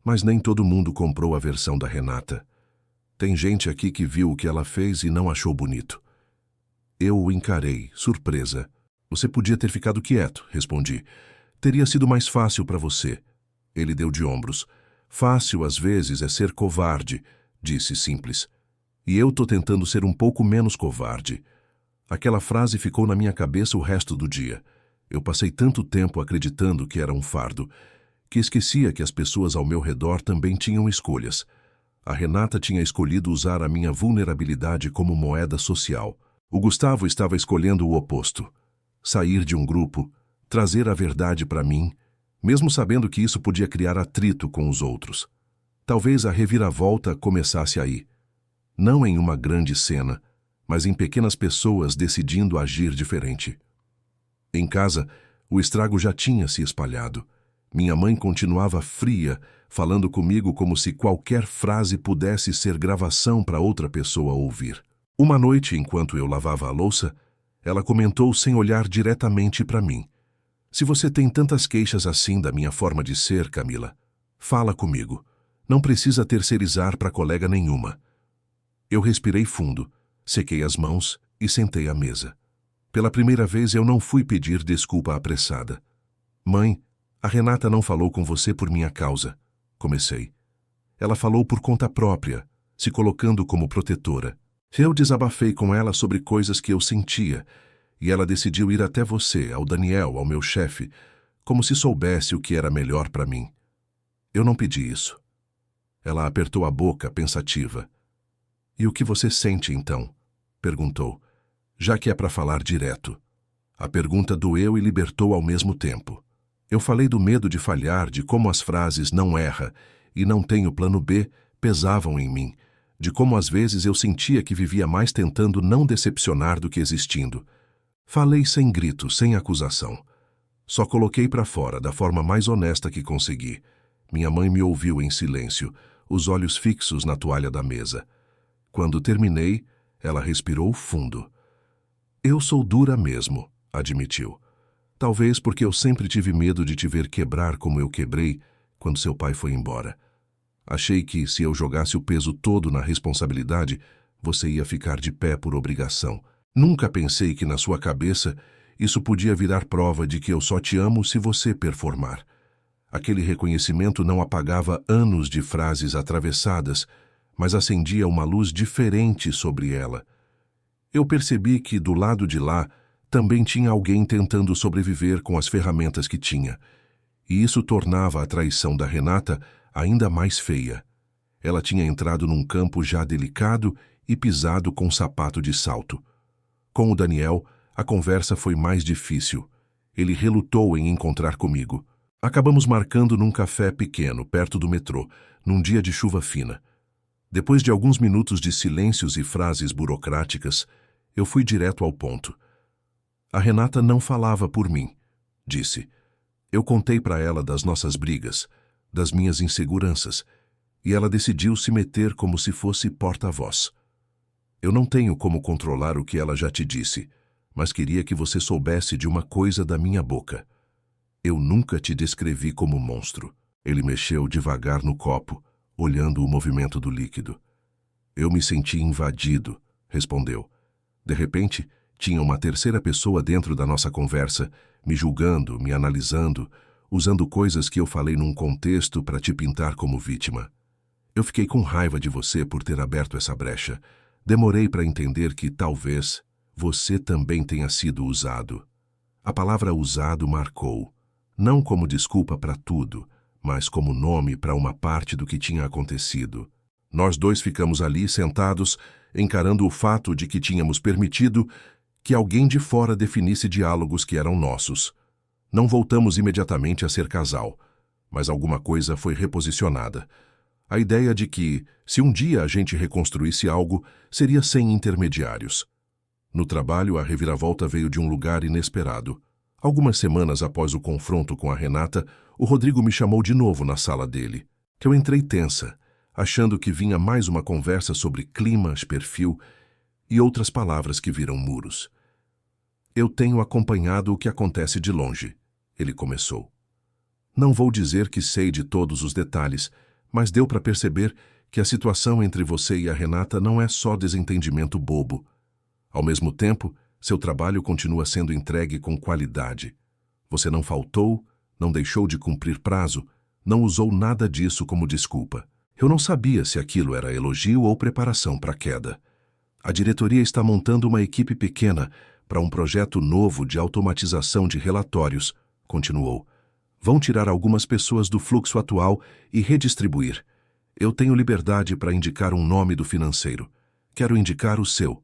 Mas nem todo mundo comprou a versão da Renata. Tem gente aqui que viu o que ela fez e não achou bonito. Eu o encarei, surpresa. Você podia ter ficado quieto, respondi. Teria sido mais fácil para você. Ele deu de ombros. Fácil, às vezes, é ser covarde, disse simples. E eu tô tentando ser um pouco menos covarde. Aquela frase ficou na minha cabeça o resto do dia. Eu passei tanto tempo acreditando que era um fardo, que esquecia que as pessoas ao meu redor também tinham escolhas. A Renata tinha escolhido usar a minha vulnerabilidade como moeda social. O Gustavo estava escolhendo o oposto. Sair de um grupo, trazer a verdade para mim, mesmo sabendo que isso podia criar atrito com os outros. Talvez a reviravolta começasse aí. Não em uma grande cena, mas em pequenas pessoas decidindo agir diferente. Em casa, o estrago já tinha se espalhado. Minha mãe continuava fria, falando comigo como se qualquer frase pudesse ser gravação para outra pessoa ouvir. Uma noite, enquanto eu lavava a louça, ela comentou sem olhar diretamente para mim. Se você tem tantas queixas assim da minha forma de ser, Camila, fala comigo. Não precisa terceirizar para colega nenhuma. Eu respirei fundo, sequei as mãos e sentei à mesa. Pela primeira vez eu não fui pedir desculpa apressada. Mãe, a Renata não falou com você por minha causa, comecei. Ela falou por conta própria, se colocando como protetora. Eu desabafei com ela sobre coisas que eu sentia, e ela decidiu ir até você, ao Daniel, ao meu chefe, como se soubesse o que era melhor para mim. Eu não pedi isso. Ela apertou a boca, pensativa. E o que você sente, então? Perguntou, já que é para falar direto. A pergunta doeu e libertou ao mesmo tempo. Eu falei do medo de falhar, de como as frases "não erra" e "não tenho plano B" pesavam em mim, de como às vezes eu sentia que vivia mais tentando não decepcionar do que existindo. Falei sem grito, sem acusação. Só coloquei para fora da forma mais honesta que consegui. Minha mãe me ouviu em silêncio, os olhos fixos na toalha da mesa. Quando terminei, ela respirou fundo. Eu sou dura mesmo, admitiu. Talvez porque eu sempre tive medo de te ver quebrar como eu quebrei quando seu pai foi embora. Achei que, se eu jogasse o peso todo na responsabilidade, você ia ficar de pé por obrigação. Nunca pensei que, na sua cabeça, isso podia virar prova de que eu só te amo se você performar. Aquele reconhecimento não apagava anos de frases atravessadas, mas acendia uma luz diferente sobre ela. Eu percebi que, do lado de lá, também tinha alguém tentando sobreviver com as ferramentas que tinha. E isso tornava a traição da Renata ainda mais feia. Ela tinha entrado num campo já delicado e pisado com sapato de salto. Com o Daniel, a conversa foi mais difícil. Ele relutou em encontrar comigo. Acabamos marcando num café pequeno, perto do metrô, num dia de chuva fina. Depois de alguns minutos de silêncios e frases burocráticas, eu fui direto ao ponto. A Renata não falava por mim, disse. Eu contei para ela das nossas brigas, das minhas inseguranças, e ela decidiu se meter como se fosse porta-voz. Eu não tenho como controlar o que ela já te disse, mas queria que você soubesse de uma coisa da minha boca. Eu nunca te descrevi como monstro. Ele mexeu devagar no copo, olhando o movimento do líquido. Eu me senti invadido, respondeu. De repente, tinha uma terceira pessoa dentro da nossa conversa, me julgando, me analisando, usando coisas que eu falei num contexto para te pintar como vítima. Eu fiquei com raiva de você por ter aberto essa brecha. Demorei para entender que, talvez, você também tenha sido usado. A palavra usado marcou, não como desculpa para tudo, mas como nome para uma parte do que tinha acontecido. Nós dois ficamos ali sentados, encarando o fato de que tínhamos permitido que alguém de fora definisse diálogos que eram nossos. Não voltamos imediatamente a ser casal, mas alguma coisa foi reposicionada. A ideia de que, se um dia a gente reconstruísse algo, seria sem intermediários. No trabalho, a reviravolta veio de um lugar inesperado. Algumas semanas após o confronto com a Renata, o Rodrigo me chamou de novo na sala dele. Eu entrei tensa. achando que vinha mais uma conversa sobre clima, perfil e outras palavras que viram muros. Eu tenho acompanhado o que acontece de longe, ele começou. Não vou dizer que sei de todos os detalhes, mas deu para perceber que a situação entre você e a Renata não é só desentendimento bobo. Ao mesmo tempo, seu trabalho continua sendo entregue com qualidade. Você não faltou, não deixou de cumprir prazo, não usou nada disso como desculpa. Eu não sabia se aquilo era elogio ou preparação para a queda. A diretoria está montando uma equipe pequena para um projeto novo de automatização de relatórios, continuou. Vão tirar algumas pessoas do fluxo atual e redistribuir. Eu tenho liberdade para indicar um nome do financeiro. Quero indicar o seu.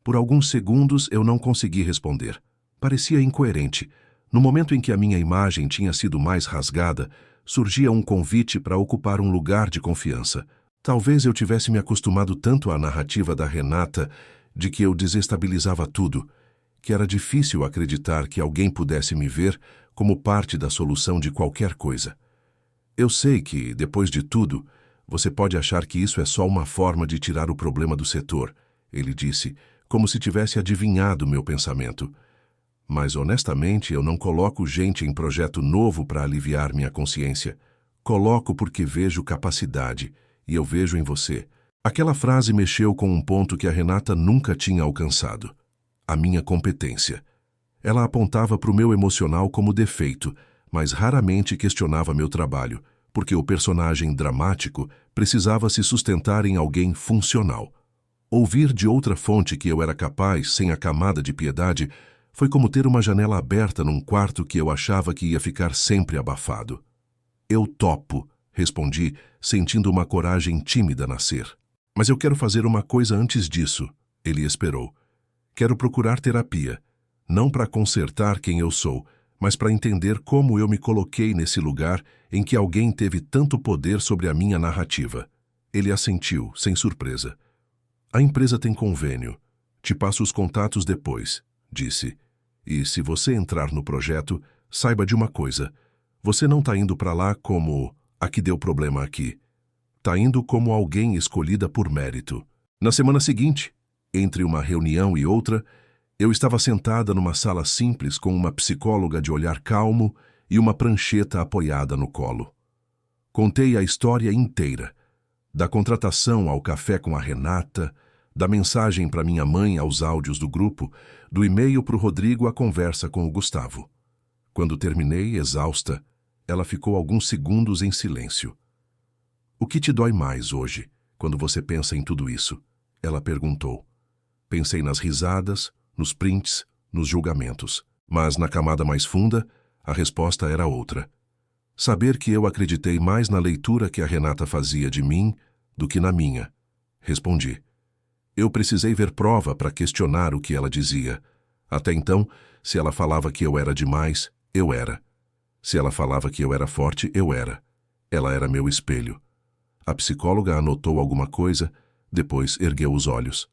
Por alguns segundos eu não consegui responder. Parecia incoerente. No momento em que a minha imagem tinha sido mais rasgada, surgia um convite para ocupar um lugar de confiança. Talvez eu tivesse me acostumado tanto à narrativa da Renata de que eu desestabilizava tudo, que era difícil acreditar que alguém pudesse me ver como parte da solução de qualquer coisa. Eu sei que, depois de tudo, você pode achar que isso é só uma forma de tirar o problema do setor, ele disse, como se tivesse adivinhado meu pensamento. Mas, honestamente, eu não coloco gente em projeto novo para aliviar minha consciência. Coloco porque vejo capacidade, e eu vejo em você. Aquela frase mexeu com um ponto que a Renata nunca tinha alcançado. A minha competência. Ela apontava para o meu emocional como defeito, mas raramente questionava meu trabalho, porque o personagem dramático precisava se sustentar em alguém funcional. Ouvir de outra fonte que eu era capaz, sem a camada de piedade, foi como ter uma janela aberta num quarto que eu achava que ia ficar sempre abafado. Eu topo, respondi, sentindo uma coragem tímida nascer. Mas eu quero fazer uma coisa antes disso, ele esperou. Quero procurar terapia, não para consertar quem eu sou, mas para entender como eu me coloquei nesse lugar em que alguém teve tanto poder sobre a minha narrativa. Ele assentiu, sem surpresa. A empresa tem convênio. Te passo os contatos depois, disse. E se você entrar no projeto, saiba de uma coisa. Você não está indo para lá como a que deu problema aqui. Está indo como alguém escolhida por mérito. Na semana seguinte, entre uma reunião e outra, eu estava sentada numa sala simples com uma psicóloga de olhar calmo e uma prancheta apoiada no colo. Contei a história inteira, da contratação ao café com a Renata, da mensagem para minha mãe aos áudios do grupo, do e-mail para o Rodrigo à conversa com o Gustavo. Quando terminei, exausta, ela ficou alguns segundos em silêncio. O que te dói mais hoje, quando você pensa em tudo isso? Ela perguntou. Pensei nas risadas, nos prints, nos julgamentos. Mas na camada mais funda, a resposta era outra. Saber que eu acreditei mais na leitura que a Renata fazia de mim do que na minha. Respondi. Eu precisei ver prova para questionar o que ela dizia. Até então, se ela falava que eu era demais, eu era. Se ela falava que eu era forte, eu era. Ela era meu espelho. A psicóloga anotou alguma coisa, depois ergueu os olhos.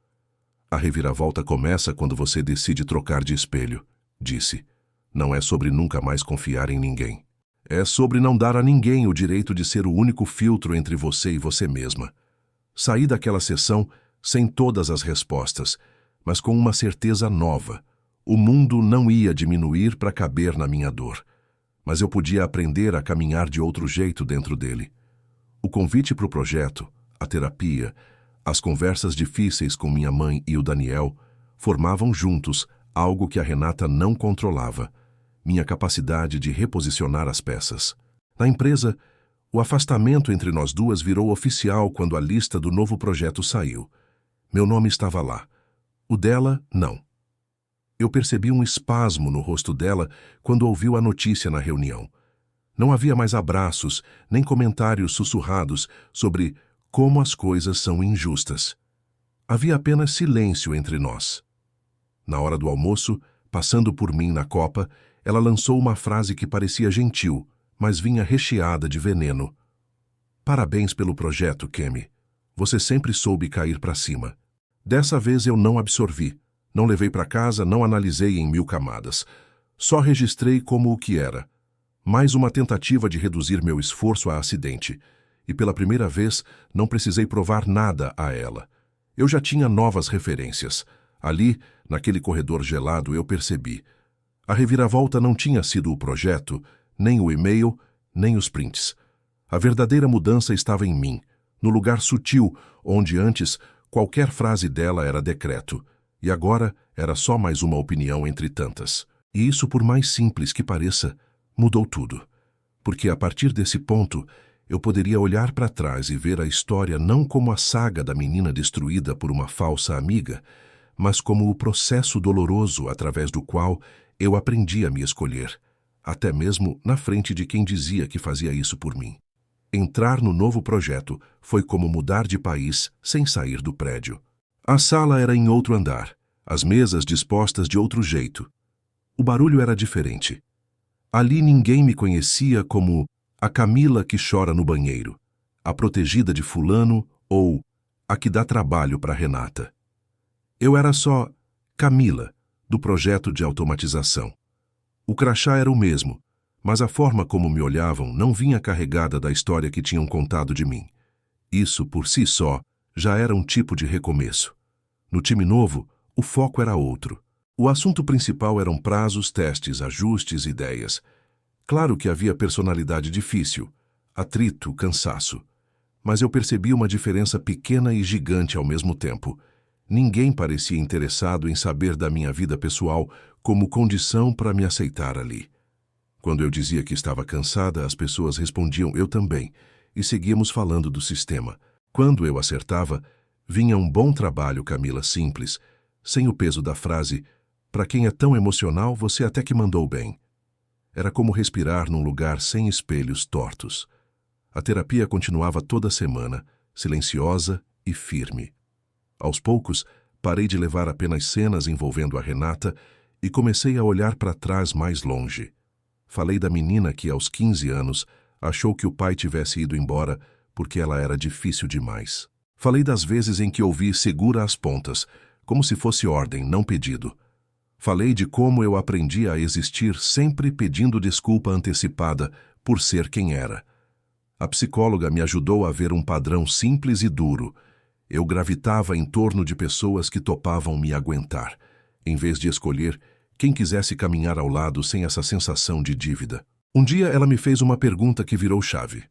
A reviravolta começa quando você decide trocar de espelho, disse. Não é sobre nunca mais confiar em ninguém. É sobre não dar a ninguém o direito de ser o único filtro entre você e você mesma. Saí daquela sessão sem todas as respostas, mas com uma certeza nova. O mundo não ia diminuir para caber na minha dor, mas eu podia aprender a caminhar de outro jeito dentro dele. O convite para o projeto, a terapia, as conversas difíceis com minha mãe e o Daniel formavam juntos algo que a Renata não controlava, minha capacidade de reposicionar as peças. Na empresa, o afastamento entre nós duas virou oficial quando a lista do novo projeto saiu. Meu nome estava lá. O dela, não. Eu percebi um espasmo no rosto dela quando ouviu a notícia na reunião. Não havia mais abraços, nem comentários sussurrados sobre como as coisas são injustas. Havia apenas silêncio entre nós. Na hora do almoço, passando por mim na copa, ela lançou uma frase que parecia gentil, mas vinha recheada de veneno. Parabéns pelo projeto, Kemi. Você sempre soube cair para cima. Dessa vez eu não absorvi. Não levei para casa, não analisei em 1000 camadas. Só registrei como o que era. Mais uma tentativa de reduzir meu esforço a acidente. e pela primeira vez não precisei provar nada a ela. Eu já tinha novas referências. Ali, naquele corredor gelado, eu percebi. A reviravolta não tinha sido o projeto, nem o e-mail, nem os prints. A verdadeira mudança estava em mim, no lugar sutil, onde antes qualquer frase dela era decreto, e agora era só mais uma opinião entre tantas. E isso, por mais simples que pareça, mudou tudo. Porque a partir desse ponto, eu poderia olhar para trás e ver a história não como a saga da menina destruída por uma falsa amiga, mas como o processo doloroso através do qual eu aprendi a me escolher, até mesmo na frente de quem dizia que fazia isso por mim. Entrar no novo projeto foi como mudar de país sem sair do prédio. A sala era em outro andar, as mesas dispostas de outro jeito. O barulho era diferente. Ali ninguém me conhecia como a Camila que chora no banheiro, a protegida de fulano ou a que dá trabalho para Renata. Eu era só Camila, do projeto de automatização. O crachá era o mesmo, mas a forma como me olhavam não vinha carregada da história que tinham contado de mim. Isso, por si só, já era um tipo de recomeço. No time novo, o foco era outro. O assunto principal eram prazos, testes, ajustes, ideias. Claro que havia personalidade difícil, atrito, cansaço. Mas eu percebi uma diferença pequena e gigante ao mesmo tempo. Ninguém parecia interessado em saber da minha vida pessoal como condição para me aceitar ali. Quando eu dizia que estava cansada, as pessoas respondiam eu também, e seguíamos falando do sistema. Quando eu acertava, vinha um bom trabalho, Camila, simples, sem o peso da frase, para quem é tão emocional, você até que mandou bem. Era como respirar num lugar sem espelhos tortos. A terapia continuava toda semana, silenciosa e firme. Aos poucos, parei de levar apenas cenas envolvendo a Renata e comecei a olhar para trás mais longe. Falei da menina que, aos 15 anos, achou que o pai tivesse ido embora porque ela era difícil demais. Falei das vezes em que ouvi segura as pontas, como se fosse ordem, não pedido. Falei de como eu aprendi a existir sempre pedindo desculpa antecipada por ser quem era. A psicóloga me ajudou a ver um padrão simples e duro. Eu gravitava em torno de pessoas que topavam me aguentar, em vez de escolher quem quisesse caminhar ao lado sem essa sensação de dívida. Um dia ela me fez uma pergunta que virou chave.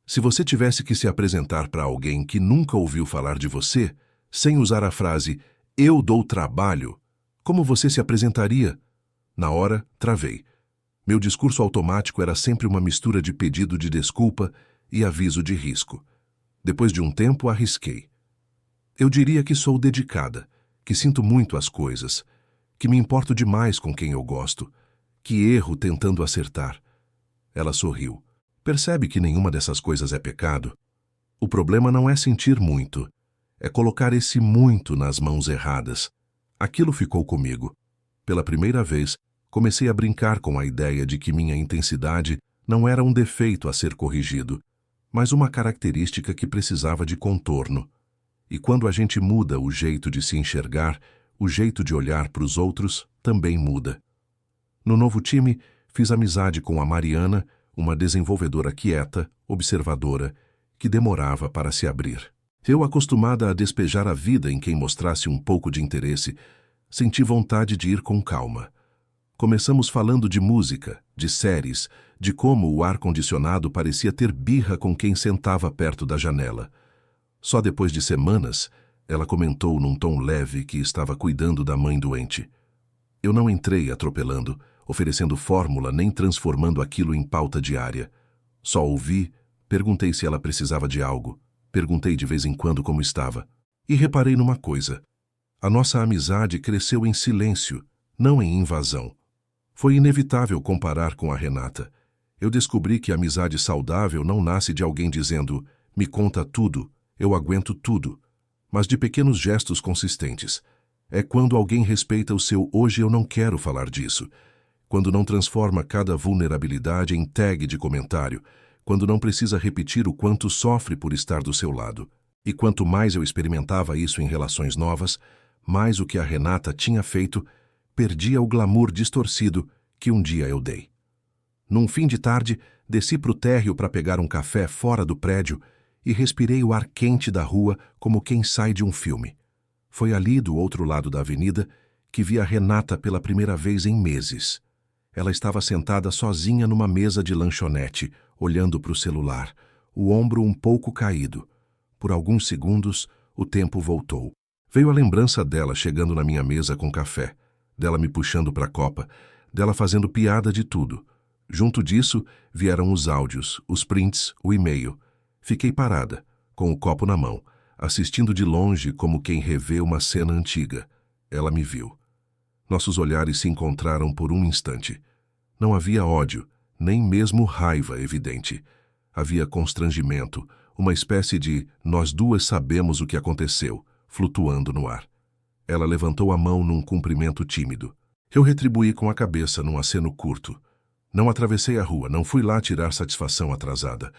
Se você tivesse que se apresentar para alguém que nunca ouviu falar de você, sem usar a frase "eu dou trabalho", como você se apresentaria? Na hora, travei. Meu discurso automático era sempre uma mistura de pedido de desculpa e aviso de risco. Depois de um tempo, arrisquei. Eu diria que sou dedicada, que sinto muito as coisas, que me importo demais com quem eu gosto, que erro tentando acertar. Ela sorriu. Percebe que nenhuma dessas coisas é pecado? O problema não é sentir muito, é colocar esse muito nas mãos erradas. Aquilo ficou comigo. Pela primeira vez, comecei a brincar com a ideia de que minha intensidade não era um defeito a ser corrigido, mas uma característica que precisava de contorno. E quando a gente muda o jeito de se enxergar, o jeito de olhar para os outros também muda. No novo time, fiz amizade com a Mariana, uma desenvolvedora quieta, observadora, que demorava para se abrir. Eu, acostumada a despejar a vida em quem mostrasse um pouco de interesse, senti vontade de ir com calma. Começamos falando de música, de séries, de como o ar-condicionado parecia ter birra com quem sentava perto da janela. Só depois de semanas, ela comentou num tom leve que estava cuidando da mãe doente. Eu não entrei atropelando, oferecendo fórmula nem transformando aquilo em pauta diária. Só ouvi, perguntei se ela precisava de algo, perguntei de vez em quando como estava. E reparei numa coisa. A nossa amizade cresceu em silêncio, não em invasão. Foi inevitável comparar com a Renata. Eu descobri que a amizade saudável não nasce de alguém dizendo "me conta tudo, eu aguento tudo", mas de pequenos gestos consistentes. É quando alguém respeita o seu "hoje eu não quero falar disso", quando não transforma cada vulnerabilidade em tag de comentário, quando não precisa repetir o quanto sofre por estar do seu lado. E quanto mais eu experimentava isso em relações novas, mais o que a Renata tinha feito perdia o glamour distorcido que um dia eu dei. Num fim de tarde, desci para o térreo para pegar um café fora do prédio e respirei o ar quente da rua como quem sai de um filme. Foi ali, do outro lado da avenida, que vi a Renata pela primeira vez em meses. Ela estava sentada sozinha numa mesa de lanchonete, olhando para o celular, o ombro um pouco caído. Por alguns segundos, o tempo voltou. Veio a lembrança dela chegando na minha mesa com café, dela me puxando para a copa, dela fazendo piada de tudo. Junto disso, vieram os áudios, os prints, o e-mail. Fiquei parada, com o copo na mão, assistindo de longe como quem revê uma cena antiga. Ela me viu. Nossos olhares se encontraram por um instante. Não havia ódio, nem mesmo raiva evidente. Havia constrangimento, uma espécie de nós duas sabemos o que aconteceu, flutuando no ar. Ela levantou a mão num cumprimento tímido. Eu retribuí com a cabeça num aceno curto. Não atravessei a rua, não fui lá tirar satisfação atrasada.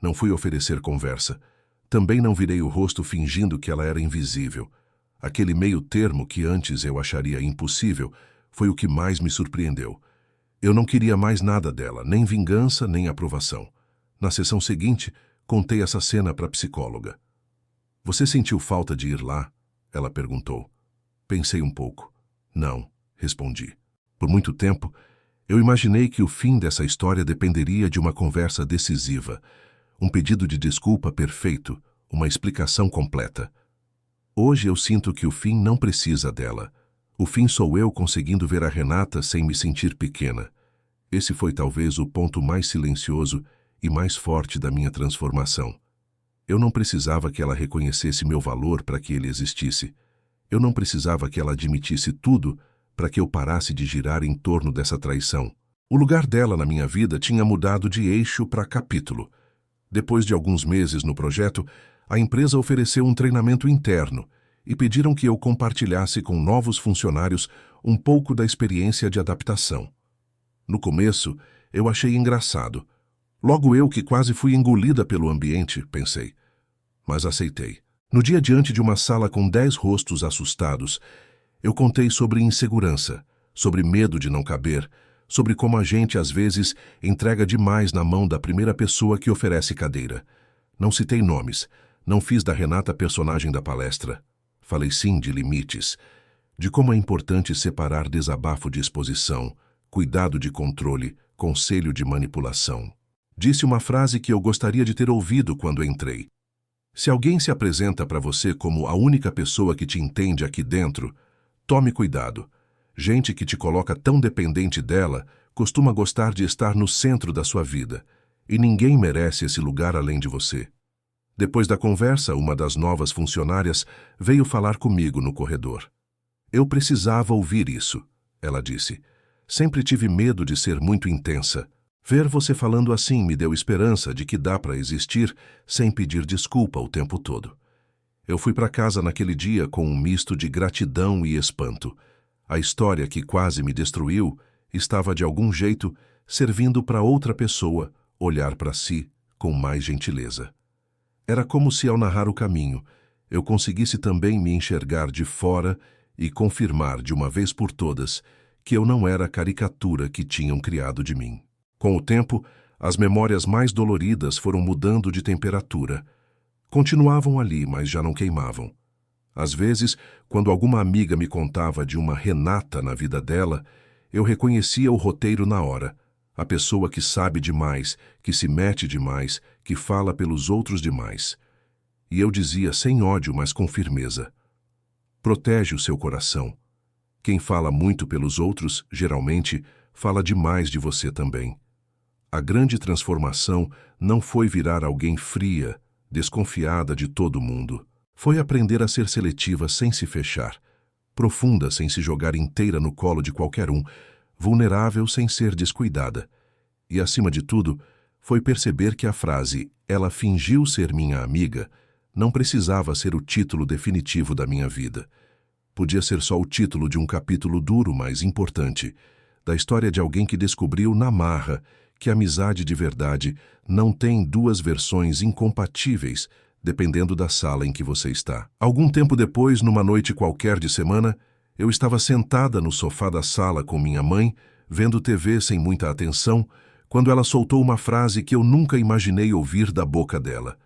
Não fui oferecer conversa. Também não virei o rosto fingindo que ela era invisível. Aquele meio termo que antes eu acharia impossível foi o que mais me surpreendeu. Eu não queria mais nada dela, nem vingança, nem aprovação. Na sessão seguinte, contei essa cena para a psicóloga. Você sentiu falta de ir lá? Ela perguntou. Pensei um pouco. Não, respondi. Por muito tempo, eu imaginei que o fim dessa história dependeria de uma conversa decisiva, um pedido de desculpa perfeito, uma explicação completa. Hoje eu sinto que o fim não precisa dela. O fim sou eu conseguindo ver a Renata sem me sentir pequena. Esse foi talvez o ponto mais silencioso e mais forte da minha transformação. Eu não precisava que ela reconhecesse meu valor para que ele existisse. Eu não precisava que ela admitisse tudo para que eu parasse de girar em torno dessa traição. O lugar dela na minha vida tinha mudado de eixo para capítulo. Depois de alguns meses no projeto, a empresa ofereceu um treinamento interno e pediram que eu compartilhasse com novos funcionários um pouco da experiência de adaptação. No começo, eu achei engraçado. Logo eu que quase fui engolida pelo ambiente, pensei. Mas aceitei. No dia diante de uma sala com 10 rostos assustados, eu contei sobre insegurança, sobre medo de não caber, sobre como a gente às vezes entrega demais na mão da primeira pessoa que oferece cadeira. Não citei nomes, não fiz da Renata personagem da palestra. Falei sim de limites, de como é importante separar desabafo de exposição, cuidado de controle, conselho de manipulação. Disse uma frase que eu gostaria de ter ouvido quando entrei. Se alguém se apresenta para você como a única pessoa que te entende aqui dentro, tome cuidado. Gente que te coloca tão dependente dela costuma gostar de estar no centro da sua vida, e ninguém merece esse lugar além de você. Depois da conversa, uma das novas funcionárias veio falar comigo no corredor. Eu precisava ouvir isso, ela disse. Sempre tive medo de ser muito intensa. Ver você falando assim me deu esperança de que dá para existir sem pedir desculpa o tempo todo. Eu fui para casa naquele dia com um misto de gratidão e espanto. A história que quase me destruiu estava, de algum jeito, servindo para outra pessoa olhar para si com mais gentileza. Era como se, ao narrar o caminho, eu conseguisse também me enxergar de fora e confirmar de uma vez por todas que eu não era a caricatura que tinham criado de mim. Com o tempo, as memórias mais doloridas foram mudando de temperatura. Continuavam ali, mas já não queimavam. Às vezes, quando alguma amiga me contava de uma Renata na vida dela, eu reconhecia o roteiro na hora. A pessoa que sabe demais, que se mete demais, que fala pelos outros demais. E eu dizia sem ódio, mas com firmeza. Protege o seu coração. Quem fala muito pelos outros, geralmente, fala demais de você também. A grande transformação não foi virar alguém fria, desconfiada de todo mundo. Foi aprender a ser seletiva sem se fechar, profunda sem se jogar inteira no colo de qualquer um, vulnerável sem ser descuidada. E, acima de tudo, foi perceber que a frase "ela fingiu ser minha amiga" não precisava ser o título definitivo da minha vida. Podia ser só o título de um capítulo duro, mas importante, da história de alguém que descobriu na marra que a amizade de verdade não tem duas versões incompatíveis, dependendo da sala em que você está. Algum tempo depois, numa noite qualquer de semana, eu estava sentada no sofá da sala com minha mãe, vendo TV sem muita atenção, quando ela soltou uma frase que eu nunca imaginei ouvir da boca dela.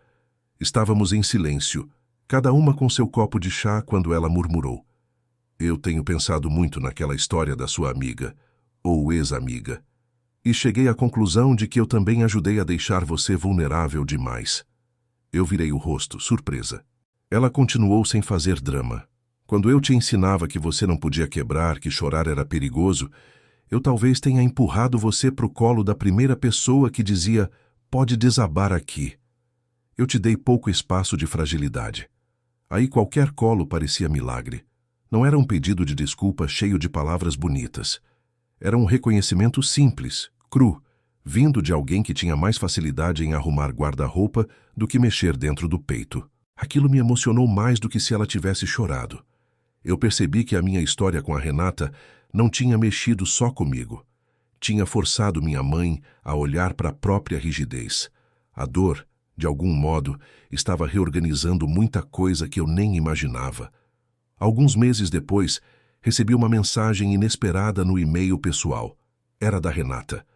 Estávamos em silêncio, cada uma com seu copo de chá, quando ela murmurou: "Eu tenho pensado muito naquela história da sua amiga, ou ex-amiga, e cheguei à conclusão de que eu também ajudei a deixar você vulnerável demais." Eu virei o rosto, surpresa. Ela continuou sem fazer drama. "Quando eu te ensinava que você não podia quebrar, que chorar era perigoso, eu talvez tenha empurrado você para o colo da primeira pessoa que dizia: 'Pode desabar aqui.' Eu te dei pouco espaço de fragilidade. Aí qualquer colo parecia milagre. Não era um pedido de desculpa cheio de palavras bonitas. Era um reconhecimento simples, cru, vindo de alguém que tinha mais facilidade em arrumar guarda-roupa do que mexer dentro do peito. Aquilo me emocionou mais do que se ela tivesse chorado. Eu percebi que a minha história com a Renata não tinha mexido só comigo. Tinha forçado minha mãe a olhar para a própria rigidez. A dor, de algum modo, estava reorganizando muita coisa que eu nem imaginava. Alguns meses depois, recebi uma mensagem inesperada no e-mail pessoal. Era da Renata.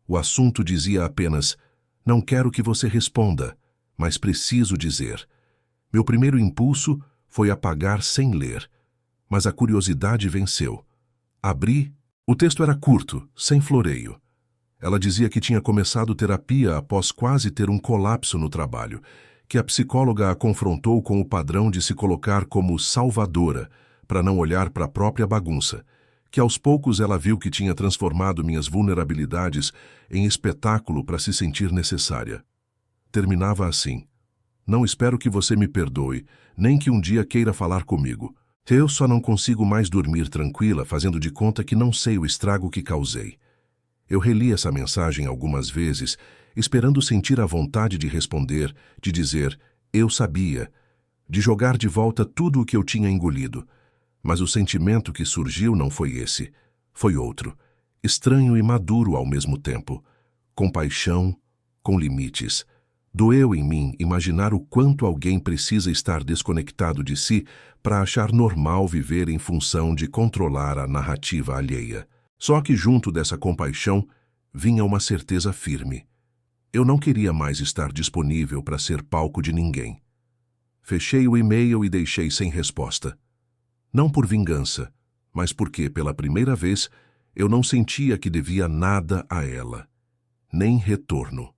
O assunto dizia apenas: "Não quero que você responda, mas preciso dizer." Meu primeiro impulso foi apagar sem ler, mas a curiosidade venceu. Abri. O texto era curto, sem floreio. Ela dizia que tinha começado terapia após quase ter um colapso no trabalho, que a psicóloga a confrontou com o padrão de se colocar como salvadora, para não olhar para a própria bagunça, que aos poucos ela viu que tinha transformado minhas vulnerabilidades em espetáculo para se sentir necessária. Terminava assim: "Não espero que você me perdoe, nem que um dia queira falar comigo. Eu só não consigo mais dormir tranquila, fazendo de conta que não sei o estrago que causei." Eu reli essa mensagem algumas vezes, esperando sentir a vontade de responder, de dizer: "Eu sabia", de jogar de volta tudo o que eu tinha engolido. Mas o sentimento que surgiu não foi esse. Foi outro, estranho e maduro ao mesmo tempo. Compaixão com limites. Doeu em mim imaginar o quanto alguém precisa estar desconectado de si para achar normal viver em função de controlar a narrativa alheia. Só que junto dessa compaixão vinha uma certeza firme. Eu não queria mais estar disponível para ser palco de ninguém. Fechei o e-mail e deixei sem resposta. Não por vingança, mas porque, pela primeira vez, eu não sentia que devia nada a ela. Nem retorno.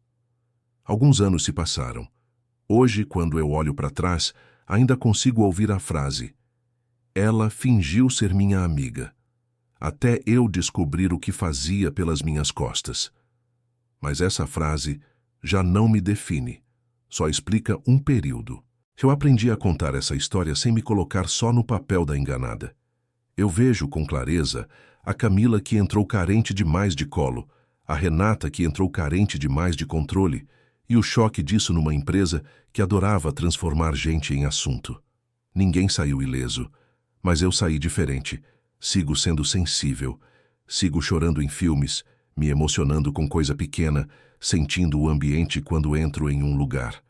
Alguns anos se passaram. Hoje, quando eu olho para trás, ainda consigo ouvir a frase: "Ela fingiu ser minha amiga, até eu descobrir o que fazia pelas minhas costas." Mas essa frase já não me define, só explica um período. Eu aprendi a contar essa história sem me colocar só no papel da enganada. Eu vejo com clareza a Camila que entrou carente demais de colo, a Renata que entrou carente demais de controle, e o choque disso numa empresa que adorava transformar gente em assunto. Ninguém saiu ileso, mas eu saí diferente. Sigo sendo sensível, sigo chorando em filmes, me emocionando com coisa pequena, sentindo o ambiente quando entro em um lugar.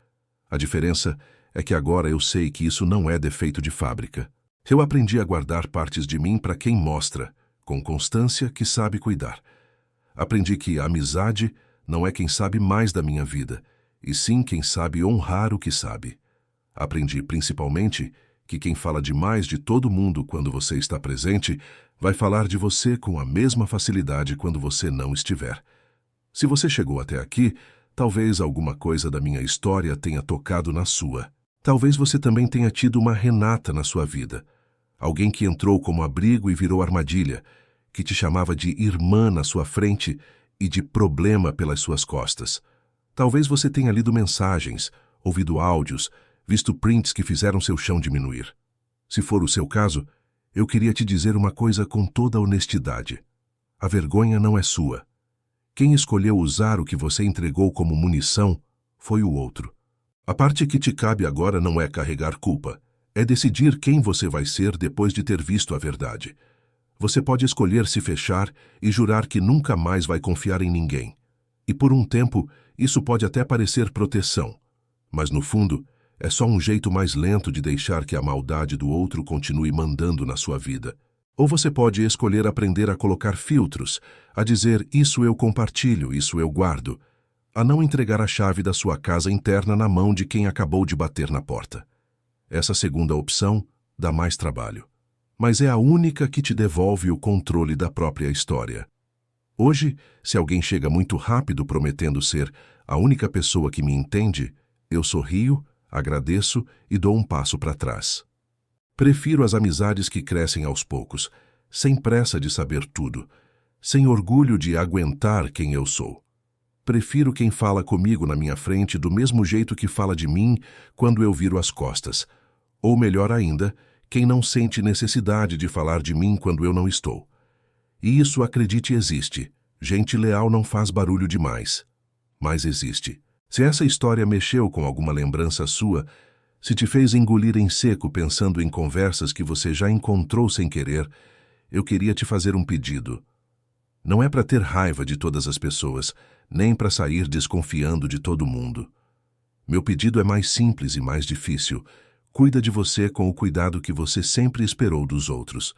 A diferença é que agora eu sei que isso não é defeito de fábrica. Eu aprendi a guardar partes de mim para quem mostra, com constância, que sabe cuidar. Aprendi que a amizade não é quem sabe mais da minha vida, e sim quem sabe honrar o que sabe. Aprendi principalmente que quem fala demais de todo mundo quando você está presente vai falar de você com a mesma facilidade quando você não estiver. Se você chegou até aqui, talvez alguma coisa da minha história tenha tocado na sua. Talvez você também tenha tido uma Renata na sua vida. Alguém que entrou como abrigo e virou armadilha, que te chamava de irmã na sua frente e de problema pelas suas costas. Talvez você tenha lido mensagens, ouvido áudios, visto prints que fizeram seu chão diminuir. Se for o seu caso, eu queria te dizer uma coisa com toda honestidade. A vergonha não é sua. Quem escolheu usar o que você entregou como munição foi o outro. A parte que te cabe agora não é carregar culpa, é decidir quem você vai ser depois de ter visto a verdade. Você pode escolher se fechar e jurar que nunca mais vai confiar em ninguém. E por um tempo, isso pode até parecer proteção, mas no fundo, é só um jeito mais lento de deixar que a maldade do outro continue mandando na sua vida. Ou você pode escolher aprender a colocar filtros, a dizer isso eu compartilho, isso eu guardo, a não entregar a chave da sua casa interna na mão de quem acabou de bater na porta. Essa segunda opção dá mais trabalho, mas é a única que te devolve o controle da própria história. Hoje, se alguém chega muito rápido prometendo ser a única pessoa que me entende, eu sorrio, agradeço e dou um passo para trás. Prefiro as amizades que crescem aos poucos, sem pressa de saber tudo, sem orgulho de aguentar quem eu sou. Prefiro quem fala comigo na minha frente do mesmo jeito que fala de mim quando eu viro as costas. Ou melhor ainda, quem não sente necessidade de falar de mim quando eu não estou. E isso, acredite, existe. Gente leal não faz barulho demais. Mas existe. Se essa história mexeu com alguma lembrança sua, se te fez engolir em seco pensando em conversas que você já encontrou sem querer, eu queria te fazer um pedido. Não é para ter raiva de todas as pessoas, nem para sair desconfiando de todo mundo. Meu pedido é mais simples e mais difícil. Cuida de você com o cuidado que você sempre esperou dos outros.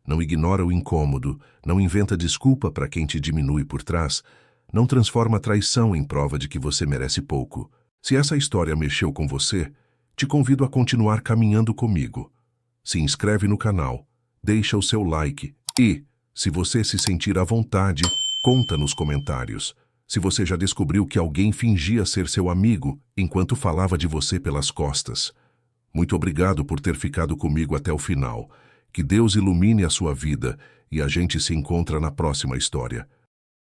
Não ignora o incômodo, não inventa desculpa para quem te diminui por trás, não transforma a traição em prova de que você merece pouco. Se essa história mexeu com você, te convido a continuar caminhando comigo. Se inscreve no canal, deixa o seu like e, se você se sentir à vontade, conta nos comentários. Se você já descobriu que alguém fingia ser seu amigo enquanto falava de você pelas costas. Muito obrigado por ter ficado comigo até o final. Que Deus ilumine a sua vida e a gente se encontra na próxima história.